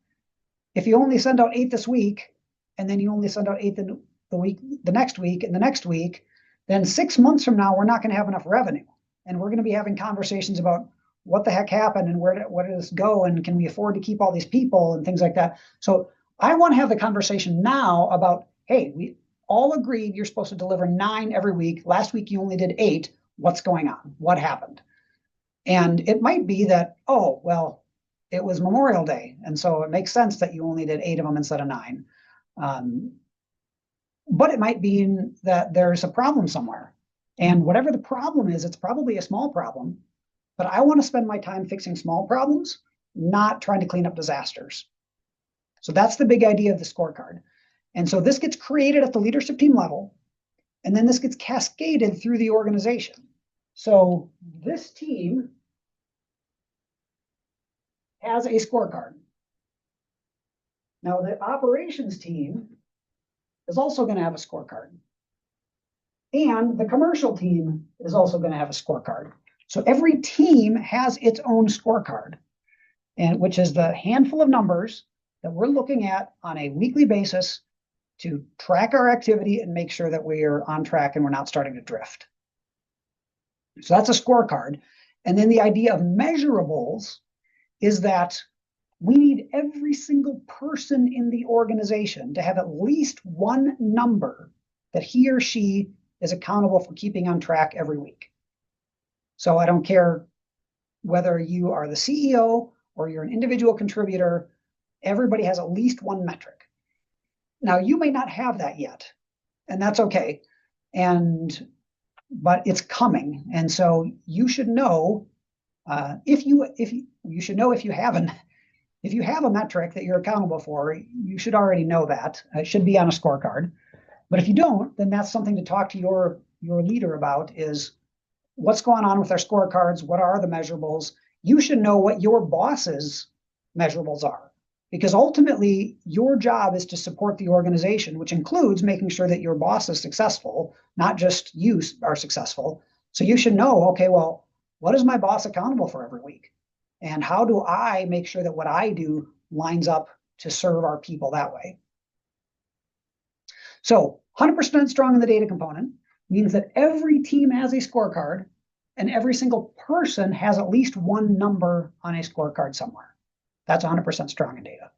if you only send out 8 this week, and then you only send out 8 the next week, and the next week, then 6 months from now, we're not going to have enough revenue. And we're going to be having conversations about what the heck happened and where did this go, and can we afford to keep all these people and things like that. So I want to have the conversation now about, hey, we all agreed you're supposed to deliver 9 every week. Last week you only did 8. What's going on? What happened? And it might be that, oh, well, it was Memorial Day, and so it makes sense that you only did 8 of them instead of 9. But it might be that there's a problem somewhere. And whatever the problem is, it's probably a small problem. But I want to spend my time fixing small problems, not trying to clean up disasters. So that's the big idea of the scorecard. And so this gets created at the leadership team level. And then this gets cascaded through the organization. So this team has a scorecard. Now, the operations team is also going to have a scorecard. And the commercial team is also going to have a scorecard. So every team has its own scorecard, and which is the handful of numbers that we're looking at on a weekly basis to track our activity and make sure that we are on track and we're not starting to drift. So that's a scorecard. And then the idea of measurables is that we need every single person in the organization to have at least one number that he or she is accountable for keeping on track every week. So I don't care whether you are the CEO or you're an individual contributor, everybody has at least one metric. Now, you may not have that yet, and that's okay. But it's coming. And so you should know if you have a metric that you're accountable for, you should already know that. It should be on a scorecard. But if you don't, then that's something to talk to your leader about, is what's going on with our scorecards, what are the measurables. You should know what your boss's measurables are, because ultimately your job is to support the organization, which includes making sure that your boss is successful, not just you are successful. So you should know, okay, well, what is my boss accountable for every week? And how do I make sure that what I do lines up to serve our people that way? So 100% strong in the data component means that every team has a scorecard and every single person has at least one number on a scorecard somewhere. That's 100% strong in data.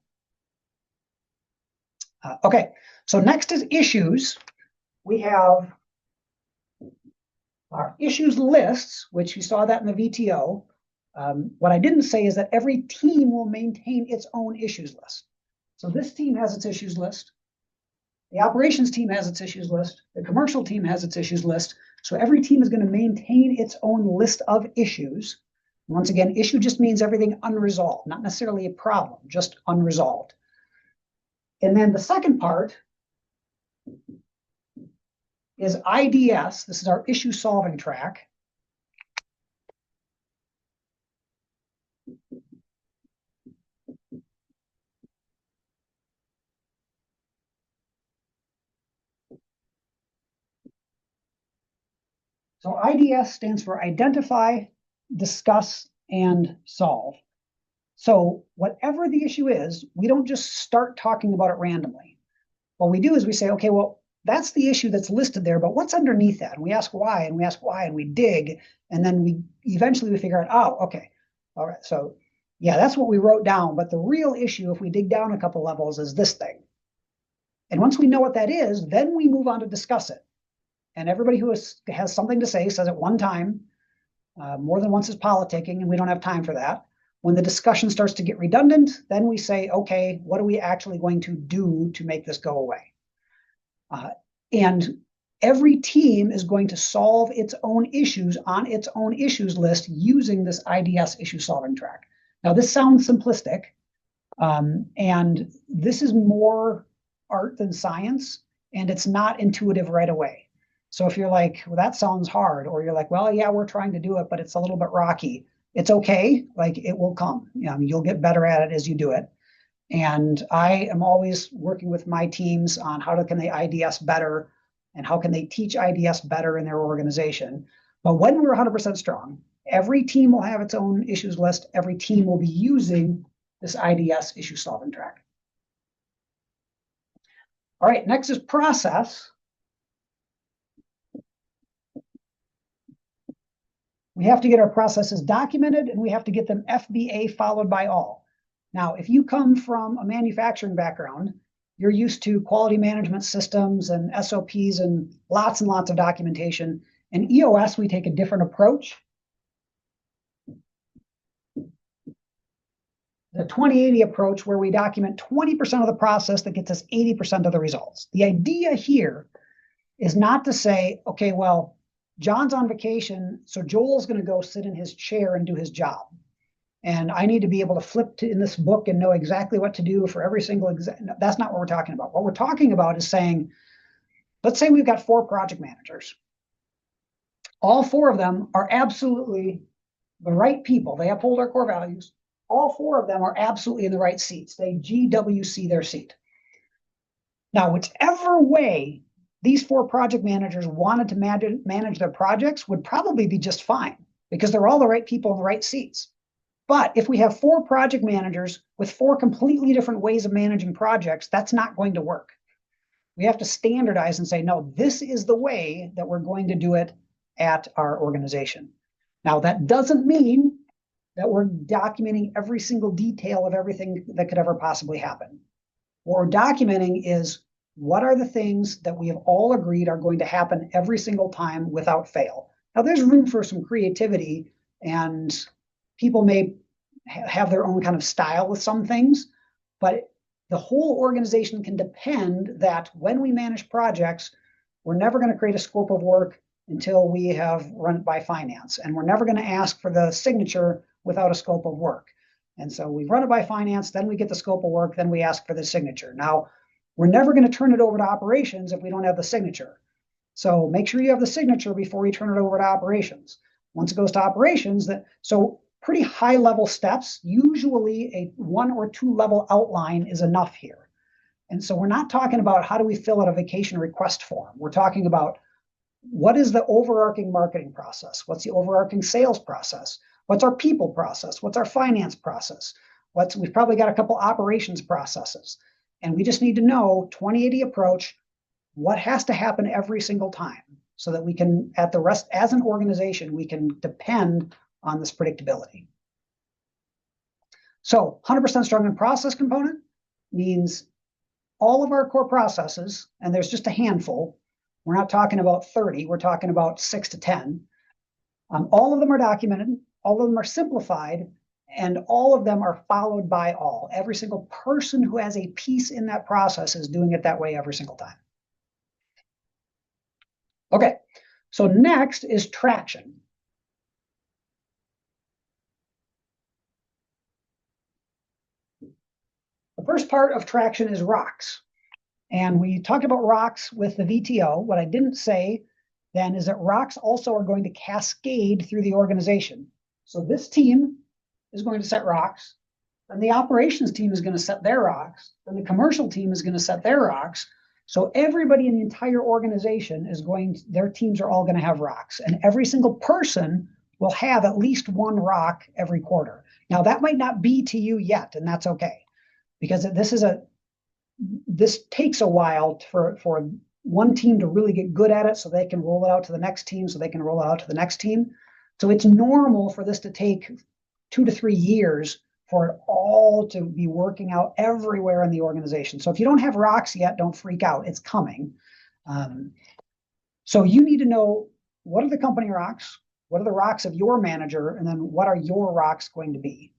Okay, so next is issues. We have our issues lists, which you saw that in the VTO. What I didn't say is that every team will maintain its own issues list. So this team has its issues list. The operations team has its issues list. The commercial team has its issues list. So every team is going to maintain its own list of issues. Once again, issue just means everything unresolved, not necessarily a problem, just unresolved. And then the second part is IDS. This is our issue solving track. So IDS stands for identify, discuss, and solve. So whatever the issue is, we don't just start talking about it randomly. What we do is we say, okay, well, that's the issue that's listed there, but what's underneath that? And we ask why, and we ask why, and we dig, and then we eventually figure out, oh, okay, all right, so yeah, that's what we wrote down, but the real issue, if we dig down a couple levels, is this thing. And once we know what that is, then we move on to discuss it. And everybody who has something to say says it one time. More than once is politicking, and we don't have time for that. When the discussion starts to get redundant, then we say, okay, what are we actually going to do to make this go away? And every team is going to solve its own issues on its own issues list using this IDS issue solving track. Now, this sounds simplistic, and this is more art than science, and it's not intuitive right away. So if you're like, well, that sounds hard, or you're like, well, yeah, we're trying to do it, but it's a little bit rocky. It's okay. Like, it will come. You'll get better at it as you do it. And I am always working with my teams on how can they IDS better and how can they teach IDS better in their organization. But when we're 100% strong, every team will have its own issues list. Every team will be using this IDS issue solving track. All right, next is process. We have to get our processes documented, and we have to get them FBA followed by all. Now, if you come from a manufacturing background, you're used to quality management systems and SOPs and lots of documentation. In EOS, we take a different approach. The 20/80 approach, where we document 20% of the process that gets us 80% of the results. The idea here is not to say, okay, well, John's on vacation, so Joel's going to go sit in his chair and do his job. And I need to be able to flip in this book and know exactly what to do for every single exam. That's not what we're talking about. What we're talking about is saying, let's say we've got 4 project managers. All 4 of them are absolutely the right people. They uphold our core values. All 4 of them are absolutely in the right seats. They GWC their seat. Now, whichever way these 4 project managers wanted to manage their projects would probably be just fine because they're all the right people in the right seats. But if we have 4 project managers with 4 completely different ways of managing projects, that's not going to work. We have to standardize and say, no, this is the way that we're going to do it at our organization. Now, that doesn't mean that we're documenting every single detail of everything that could ever possibly happen. What we're documenting is what are the things that we have all agreed are going to happen every single time without fail. Now, there's room for some creativity, and people may have their own kind of style with some things, but the whole organization can depend that when we manage projects, we're never going to create a scope of work until we have run it by finance. And we're never going to ask for the signature without a scope of work. And so we run it by finance, then we get the scope of work, then we ask for the signature. Now, we're never going to turn it over to operations if we don't have the signature. So make sure you have the signature before you turn it over to operations. Once it goes to operations, so pretty high level steps, usually a 1 or 2 level outline is enough here. And so we're not talking about how do we fill out a vacation request form. We're talking about what is the overarching marketing process? What's the overarching sales process? What's our people process? What's our finance process? We've probably got a couple operations processes. And we just need to know 20/80 approach, what has to happen every single time so that we can, as an organization, we can depend on this predictability. So 100% strong in process component means all of our core processes, and there's just a handful. We're not talking about 30, we're talking about 6 to 10. All of them are documented, all of them are simplified, and all of them are followed by all. Every single person who has a piece in that process is doing it that way every single time. Okay, so next is traction. The first part of traction is rocks. And we talked about rocks with the VTO. What I didn't say then is that rocks also are going to cascade through the organization. So this team is going to set rocks, and the operations team is going to set their rocks, and the commercial team is going to set their rocks. So everybody in the entire organization their teams are all going to have rocks, and every single person will have at least 1 rock every quarter. Now that might not be to you yet, and that's okay, because this takes a while for one team to really get good at it so they can roll it out to the next team, so they can roll it out to the next team. So it's normal for this to take 2 to 3 years for it all to be working out everywhere in the organization. So if you don't have rocks yet, don't freak out. It's coming. So you need to know, what are the company rocks? What are the rocks of your manager? And then what are your rocks going to be?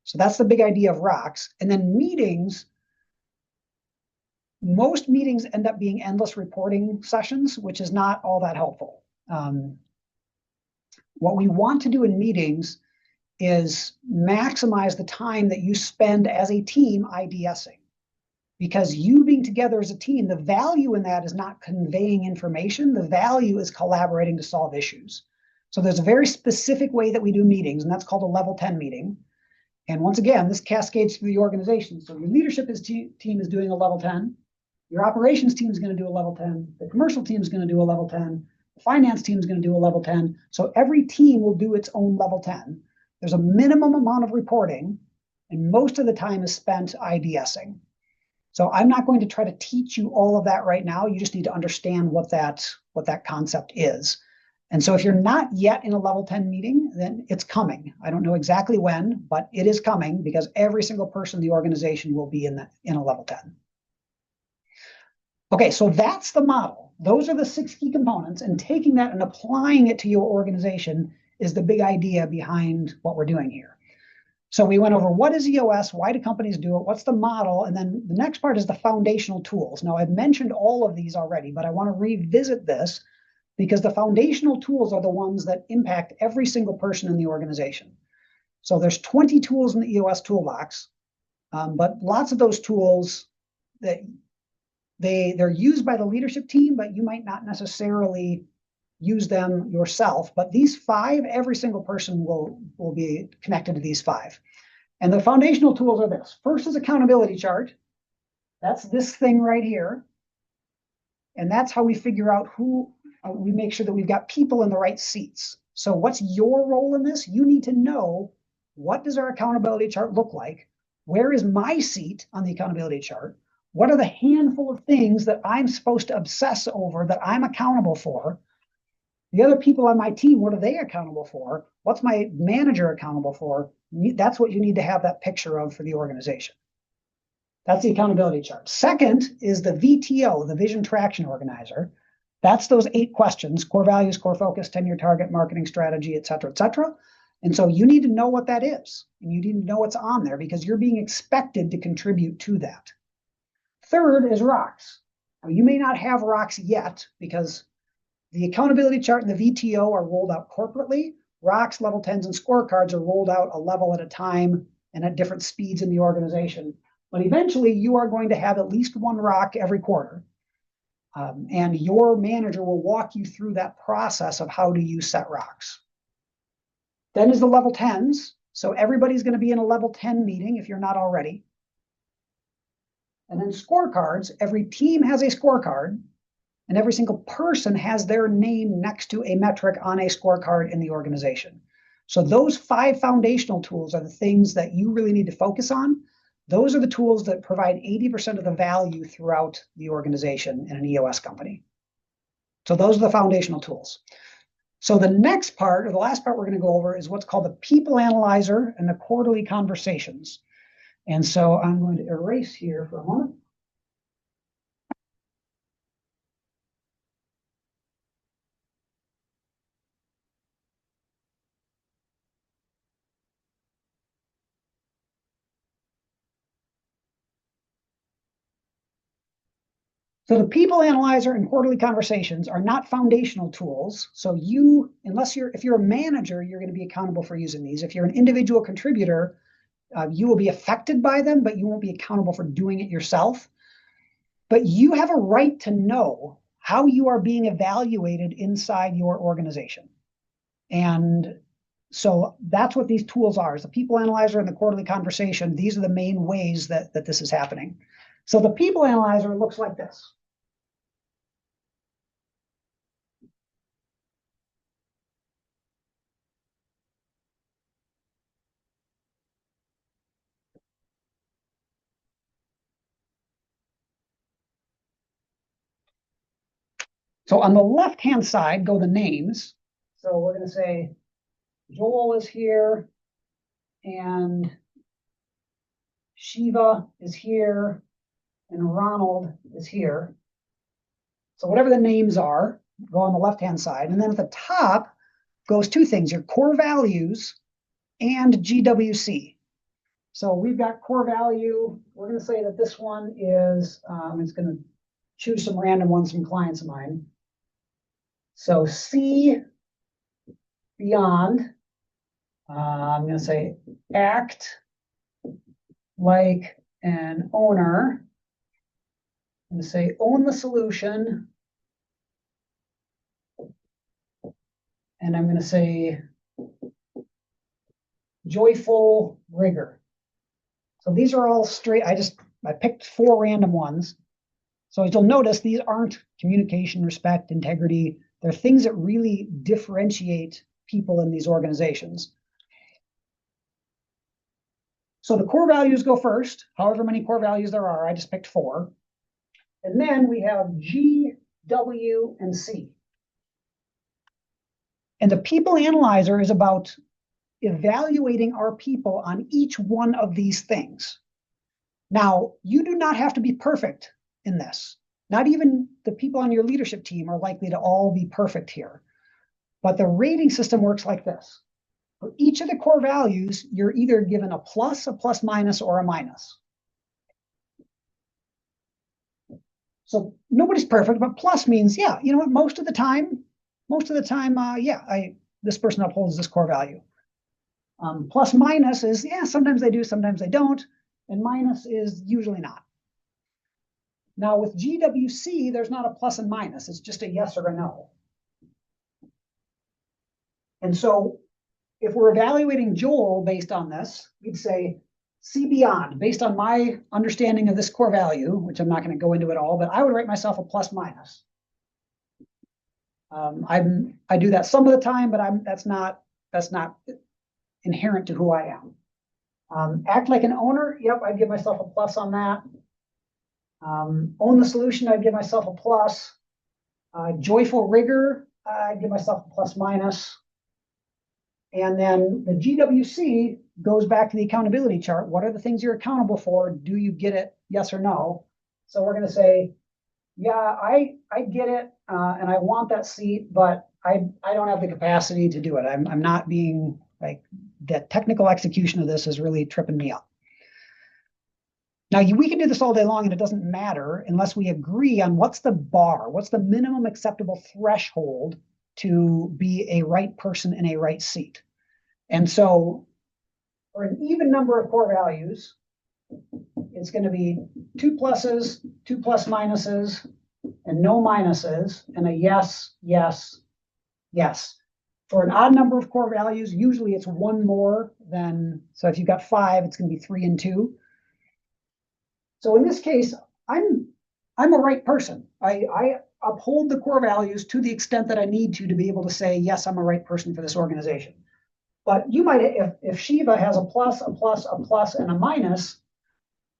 So that's the big idea of rocks. And then meetings, most meetings end up being endless reporting sessions, which is not all that helpful. What we want to do in meetings is maximize the time that you spend as a team IDSing. Because you being together as a team, the value in that is not conveying information. The value is collaborating to solve issues. So there's a very specific way that we do meetings, and that's called a level 10 meeting. And once again, this cascades through the organization. So your leadership team is doing a level 10. Your operations team is going to do a level 10. The commercial team is going to do a level 10. The finance team is going to do a level 10. So every team will do its own level 10. There's a minimum amount of reporting, and most of the time is spent IDSing. So I'm not going to try to teach you all of that right now. You just need to understand what that concept is. And so if you're not yet in a level 10 meeting, then it's coming. I don't know exactly when, but it is coming because every single person in the organization will be in a level 10. Okay, so that's the model. Those are the 6 key components, and taking that and applying it to your organization is the big idea behind what we're doing here. So we went over what is EOS, why do companies do it, what's the model, and then the next part is the foundational tools. Now, I've mentioned all of these already, but I want to revisit this because the foundational tools are the ones that impact every single person in the organization. So there's 20 tools in the EOS toolbox, but lots of those tools that They're used by the leadership team, but you might not necessarily use them yourself. But these 5, every single person will be connected to these 5. And the foundational tools are this. First is accountability chart. That's this thing right here. And that's how we figure out who, we make sure that we've got people in the right seats. So what's your role in this? You need to know, what does our accountability chart look like? Where is my seat on the accountability chart? What are the handful of things that I'm supposed to obsess over, that I'm accountable for? The other people on my team, what are they accountable for? What's my manager accountable for? That's what you need to have that picture of for the organization. That's the accountability chart. Second is the VTO, the Vision Traction Organizer. That's those 8 questions: core values, core focus, 10-year target, marketing strategy, et cetera, et cetera. And so you need to know what that is. And you need to know what's on there, because you're being expected to contribute to that. Third is rocks. Now, you may not have rocks yet, because the accountability chart and the VTO are rolled out corporately. Rocks, level 10s, and scorecards are rolled out a level at a time and at different speeds in the organization. But eventually, you are going to have at least 1 rock every quarter. And your manager will walk you through that process of how do you set rocks. Then is the level 10s. So everybody's going to be in a level 10 meeting if you're not already. And then scorecards. Every team has a scorecard, and every single person has their name next to a metric on a scorecard in the organization. So those 5 foundational tools are the things that you really need to focus on. Those are the tools that provide 80% of the value throughout the organization in an EOS company. So those are the foundational tools. So the next part, or the last part we're going to go over, is what's called the People Analyzer and the Quarterly Conversations. And so I'm going to erase here for a moment. So the People Analyzer and Quarterly Conversations are not foundational tools. So if you're a manager, you're going to be accountable for using these. If you're an individual contributor, you will be affected by them, but you won't be accountable for doing it yourself. But you have a right to know how you are being evaluated inside your organization. And so that's what these tools are, is the People Analyzer and the Quarterly Conversation. These are the main ways that this is happening. So the People Analyzer looks like this. So on the left-hand side go the names. So we're going to say Joel is here, and Shiva is here, and Ronald is here. So whatever the names are, go on the left-hand side. And then at the top goes 2 things: your core values and GWC. So we've got core value. We're going to say that this one is, it's going to choose some random ones from clients of mine. So C, beyond. I'm going to say act like an owner. I'm going to say own the solution. And I'm going to say joyful rigor. So these are all straight. I picked 4 random ones. So as you'll notice, these aren't communication, respect, integrity. They're things that really differentiate people in these organizations. So the core values go first, however many core values there are. I just picked 4. And then we have G, W, and C. And the People Analyzer is about evaluating our people on each one of these things. Now, you do not have to be perfect in this. Not even the people on your leadership team are likely to all be perfect here. But the rating system works like this. For each of the core values, you're either given a plus minus, or a minus. So nobody's perfect, but plus means, yeah, you know what, most of the time, this person upholds this core value. Plus minus is, yeah, sometimes they do, sometimes they don't. And minus is usually not. Now with GWC, there's not a plus and minus. It's just a yes or a no. And so if we're evaluating Joel based on this, we'd say see beyond. Based on my understanding of this core value, which I'm not going to go into at all, but I would rate myself a plus minus. I do that some of the time, but that's not inherent to who I am. Act like an owner. Yep, I'd give myself a plus on that. Own the solution. I'd give myself a plus. Joyful rigor. I'd give myself a plus minus. And then the GWC goes back to the accountability chart. What are the things you're accountable for? Do you get it? Yes or no? So we're going to say, yeah, I get it, and I want that seat, but I don't have the capacity to do it. I'm not being like the technical execution of this is really tripping me up. Now we can do this all day long, and it doesn't matter unless we agree on what's the bar, what's the minimum acceptable threshold to be a right person in a right seat. And so for an even number of core values, it's going to be 2 pluses, 2 plus minuses, and no minuses, and a yes, yes, yes. For an odd number of core values, usually it's one more than, so if you've got 5, it's going to be 3 and 2. So in this case, I'm a right person. I uphold the core values to the extent that I need to be able to say, yes, I'm a right person for this organization. But you might, if Shiva has a plus, a plus, a plus, and a minus,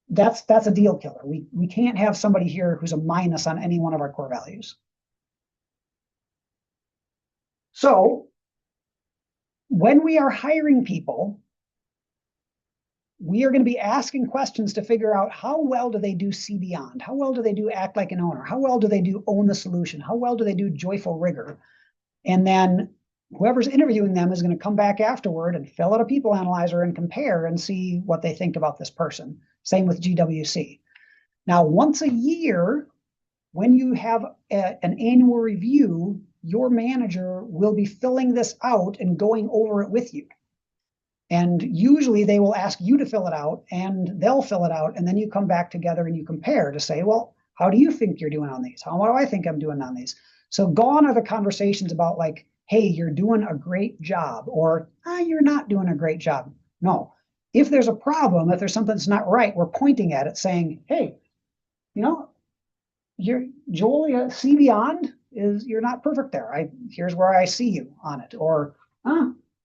that's a deal killer. We can't have somebody here who's a minus on any one of our core values. So when we are hiring people, we are going to be asking questions to figure out how well do they do see beyond? How well do they do act like an owner? How well do they do own the solution? How well do they do joyful rigor? And then whoever's interviewing them is going to come back afterward and fill out a people analyzer and compare and see what they think about this person. Same with GWC. Now, once a year, when you have an annual review, your manager will be filling this out and going over it with you. And usually they will ask you to fill it out, and they'll fill it out, and then you come back together and you compare to say, well, how do you think you're doing on these? How do I think I'm doing on these? So gone are the conversations about like, hey, you're doing a great job, or you're not doing a great job. No. If there's a problem, if there's something that's not right, we're pointing at it saying, hey, you know, Joel, see beyond is you're not perfect there. Here's where I see you on it. Or,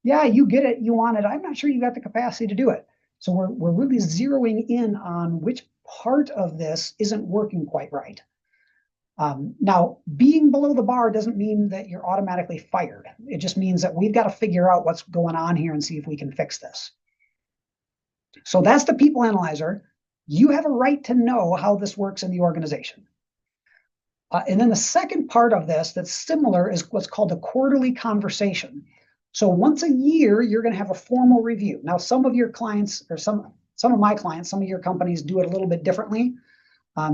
yeah, you get it, you want it. I'm not sure you got the capacity to do it. So we're really zeroing in on which part of this isn't working quite right. Now, being below the bar doesn't mean that you're automatically fired. It just means that we've got to figure out what's going on here and see if we can fix this. So that's the people analyzer. You have a right to know how this works in the organization. And then the second part of this that's similar is what's called a quarterly conversation. So once a year, you're going to have a formal review. Now, some of your clients, or some of my clients, some of your companies do it a little bit differently.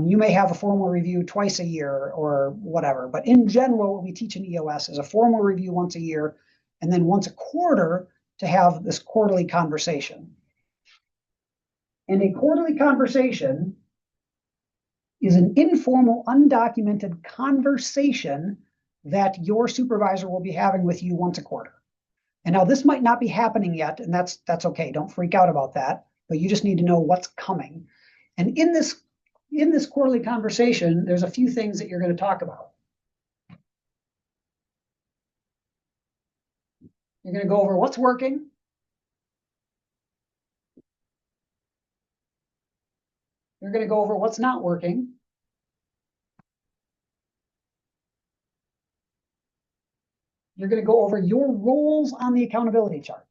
You may have a formal review twice a year or whatever. But in general, what we teach in EOS is a formal review once a year, and then once a quarter to have this quarterly conversation. And a quarterly conversation is an informal, undocumented conversation that your supervisor will be having with you once a quarter. And now this might not be happening yet, and that's okay. Don't freak out about that, but you just need to know what's coming. And in this quarterly conversation, there's a few things that you're going to talk about. You're going to go over what's working. You're going to go over what's not working. You're going to go over your roles on the accountability chart.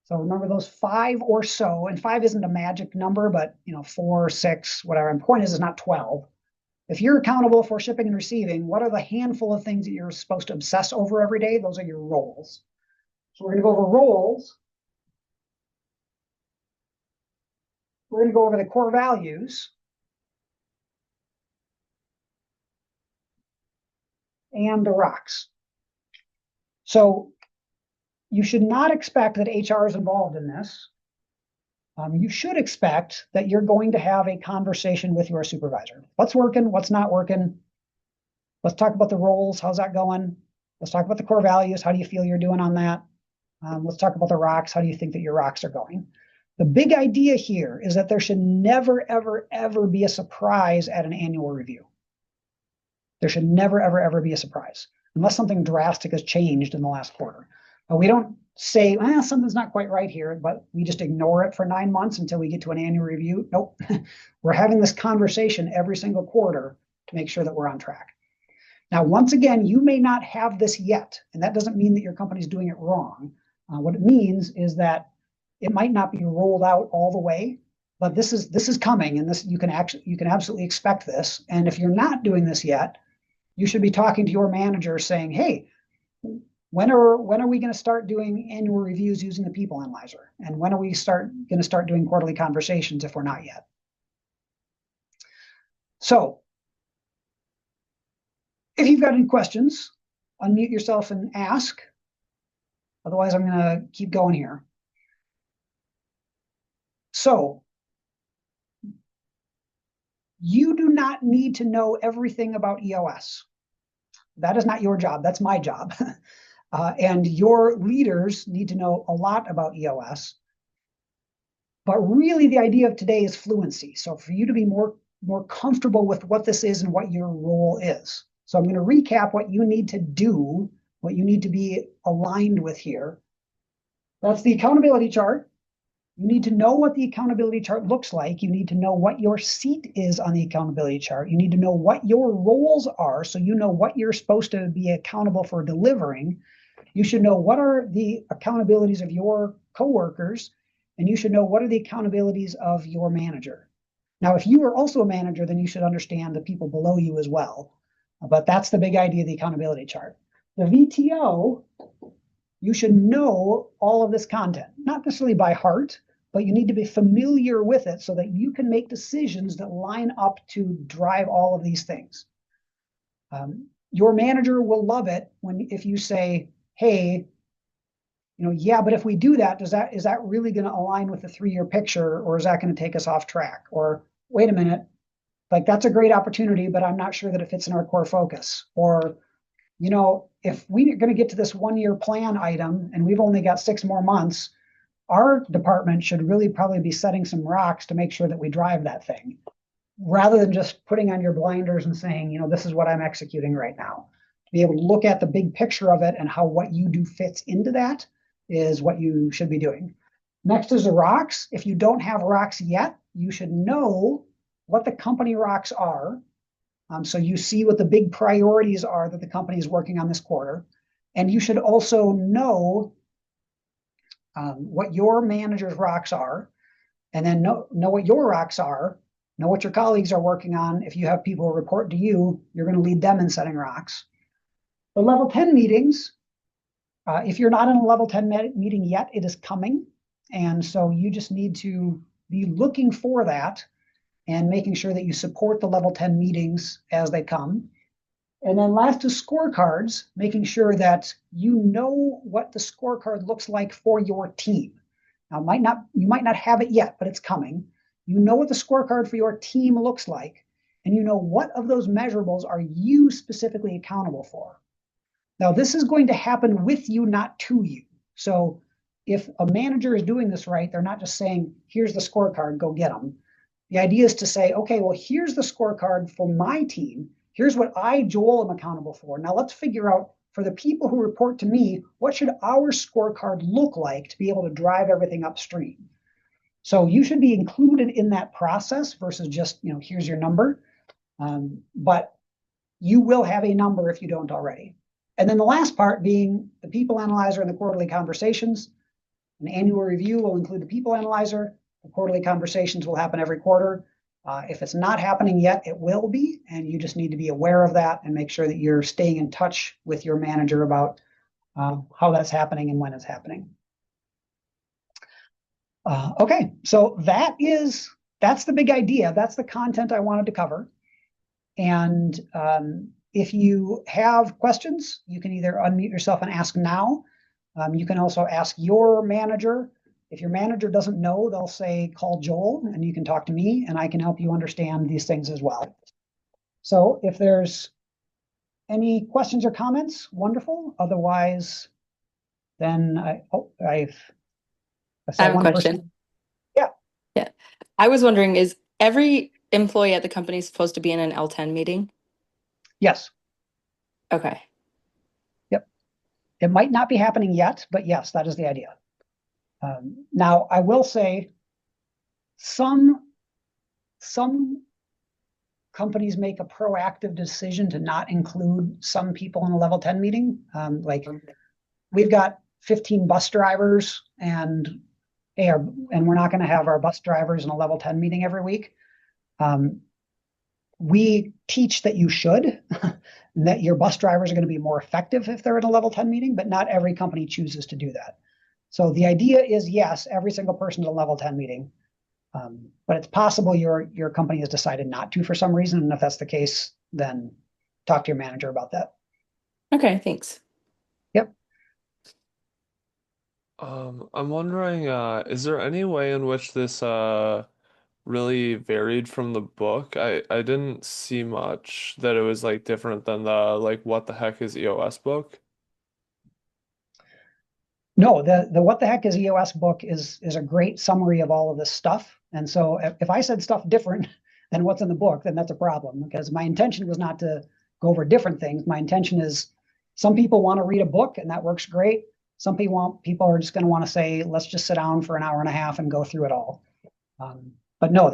So remember those 5 or so, and 5 isn't a magic number, but 4, 6, whatever. And the point is, it's not 12. If you're accountable for shipping and receiving, what are the handful of things that you're supposed to obsess over every day? Those are your roles. So we're going to go over roles. We're going to go over the core values. And the rocks. So you should not expect that HR is involved in this. you should expect that you're going to have a conversation with your supervisor. What's working? What's not working? Let's talk about the roles. How's that going? Let's talk about the core values. How do you feel you're doing on that? Let's talk about the rocks. How do you think that your rocks are going? The big idea here is that there should never, ever, ever be a surprise at an annual review. There should never, ever, ever be a surprise unless something drastic has changed in the last quarter. We don't say, something's not quite right here, but we just ignore it for 9 months until we get to an annual review. Nope. We're having this conversation every single quarter to make sure that we're on track. Now, once again, you may not have this yet, and that doesn't mean that your company's doing it wrong. What it means is that it might not be rolled out all the way, but this is coming, and this you can absolutely expect this. And if you're not doing this yet, you should be talking to your manager saying, "Hey, when are we going to start doing annual reviews using the people analyzer? And when are we going to start doing quarterly conversations if we're not yet?" So if you've got any questions, unmute yourself and ask. Otherwise, I'm going to keep going here. So you do not need to know everything about EOS. That is not your job. That's my job. And your leaders need to know a lot about EOS. But really, the idea of today is fluency. So for you to be more comfortable with what this is and what your role is. So I'm going to recap what you need to do, what you need to be aligned with here. That's the accountability chart. You need to know what the accountability chart looks like. You need to know what your seat is on the accountability chart. You need to know what your roles are so you know what you're supposed to be accountable for delivering. You should know what are the accountabilities of your coworkers, and you should know what are the accountabilities of your manager. Now, if you are also a manager, then you should understand the people below you as well. But that's the big idea of the accountability chart. The VTO, you should know all of this content, not necessarily by heart, but you need to be familiar with it so that you can make decisions that line up to drive all of these things. Your manager will love it if you say, "Hey, yeah, but if we do that, is that really going to align with the 3-year picture, or is that going to take us off track?" Or, "Wait a minute, like that's a great opportunity, but I'm not sure that it fits in our core focus." Or, if we're going to get to this 1-year plan item and we've only got 6 more months, our department should really probably be setting some rocks to make sure that we drive that thing, rather than just putting on your blinders and saying, this is what I'm executing right now. To be able to look at the big picture of it and how what you do fits into that is what you should be doing. Next is the rocks. If you don't have rocks yet, you should know what the company rocks are. So you see what the big priorities are that the company is working on this quarter. And you should also know what your manager's rocks are, and then know what your rocks are, know what your colleagues are working on. If you have people who report to you, you're going to lead them in setting rocks. The level 10 meetings, if you're not in a level 10 meeting yet, it is coming. And so you just need to be looking for that and making sure that you support the level 10 meetings as they come. And then last is scorecards, making sure that you know what the scorecard looks like for your team. Now, you might not have it yet, but it's coming. You know what the scorecard for your team looks like, and you know what of those measurables are you specifically accountable for. Now, this is going to happen with you, not to you. So if a manager is doing this right, they're not just saying, "Here's the scorecard, go get them." The idea is to say, "Okay, well, here's the scorecard for my team. Here's what I, Joel, am accountable for. Now let's figure out, for the people who report to me, what should our scorecard look like to be able to drive everything upstream?" So you should be included in that process versus just, here's your number. But you will have a number if you don't already. And then the last part being the people analyzer and the quarterly conversations. An annual review will include the people analyzer. The quarterly conversations will happen every quarter. If it's not happening yet, it will be, and you just need to be aware of that and make sure that you're staying in touch with your manager about how that's happening and when it's happening. Okay, so that's the big idea. That's the content I wanted to cover. And if you have questions, you can either unmute yourself and ask now. You can also ask your manager. If your manager doesn't know, they'll say, call Joel, and you can talk to me, and I can help you understand these things as well. So if there's any questions or comments, wonderful. Otherwise, then I I saw have a one question. person. Yeah. Yeah. I was wondering, is every employee at the company supposed to be in an L10 meeting? Yes. Okay. Yep. It might not be happening yet, but yes, that is the idea. Now, I will say some companies make a proactive decision to not include some people in a level 10 meeting. Like we've got 15 bus drivers and we're not going to have our bus drivers in a level 10 meeting every week. We teach that you should, that your bus drivers are going to be more effective if they're in a level 10 meeting, but not every company chooses to do that. So the idea is, yes, every single person is a level 10 meeting. But it's possible your company has decided not to for some reason. And if that's the case, then talk to your manager about that. Okay, thanks. Yep. I'm wondering, is there any way in which this really varied from the book? I didn't see much that it was like different than the like what the heck is EOS book. No, the What the Heck is EOS book is a great summary of all of this stuff. And so if I said stuff different than what's in the book, then that's a problem, because my intention was not to go over different things. My intention is some people want to read a book and that works great. Some people are just going to want to say, let's just sit down for an hour and a half and go through it all. But no,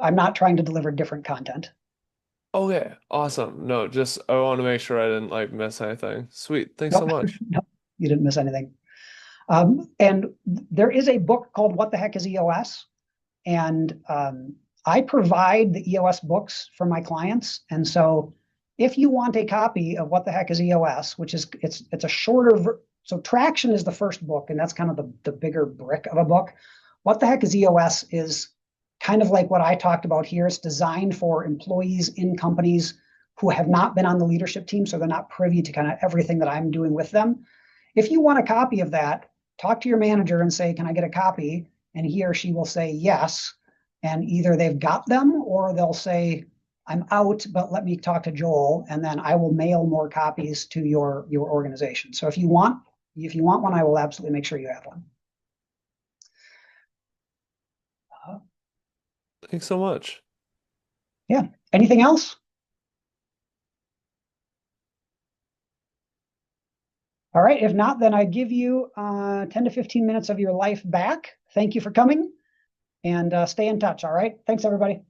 I'm not trying to deliver different content. Okay, awesome. No, just I want to make sure I didn't like miss anything. Sweet. Thanks so Nope. much. No, you didn't miss anything. And there is a book called What the Heck is EOS? And I provide the EOS books for my clients. And so if you want a copy of What the Heck is EOS, which is it's a shorter, so Traction is the first book, and that's kind of the bigger brick of a book. What the Heck is EOS is kind of like what I talked about here. It's designed for employees in companies who have not been on the leadership team, so they're not privy to kind of everything that I'm doing with them. If you want a copy of that, talk to your manager and say, can I get a copy? And he or she will say yes. And either they've got them or they'll say, I'm out, but let me talk to Joel, and then I will mail more copies to your organization. So if you want one, I will absolutely make sure you have one. Thanks so much. Yeah. Anything else? All right. If not, then I give you 10 to 15 minutes of your life back. Thank you for coming, and stay in touch. All right. Thanks, everybody.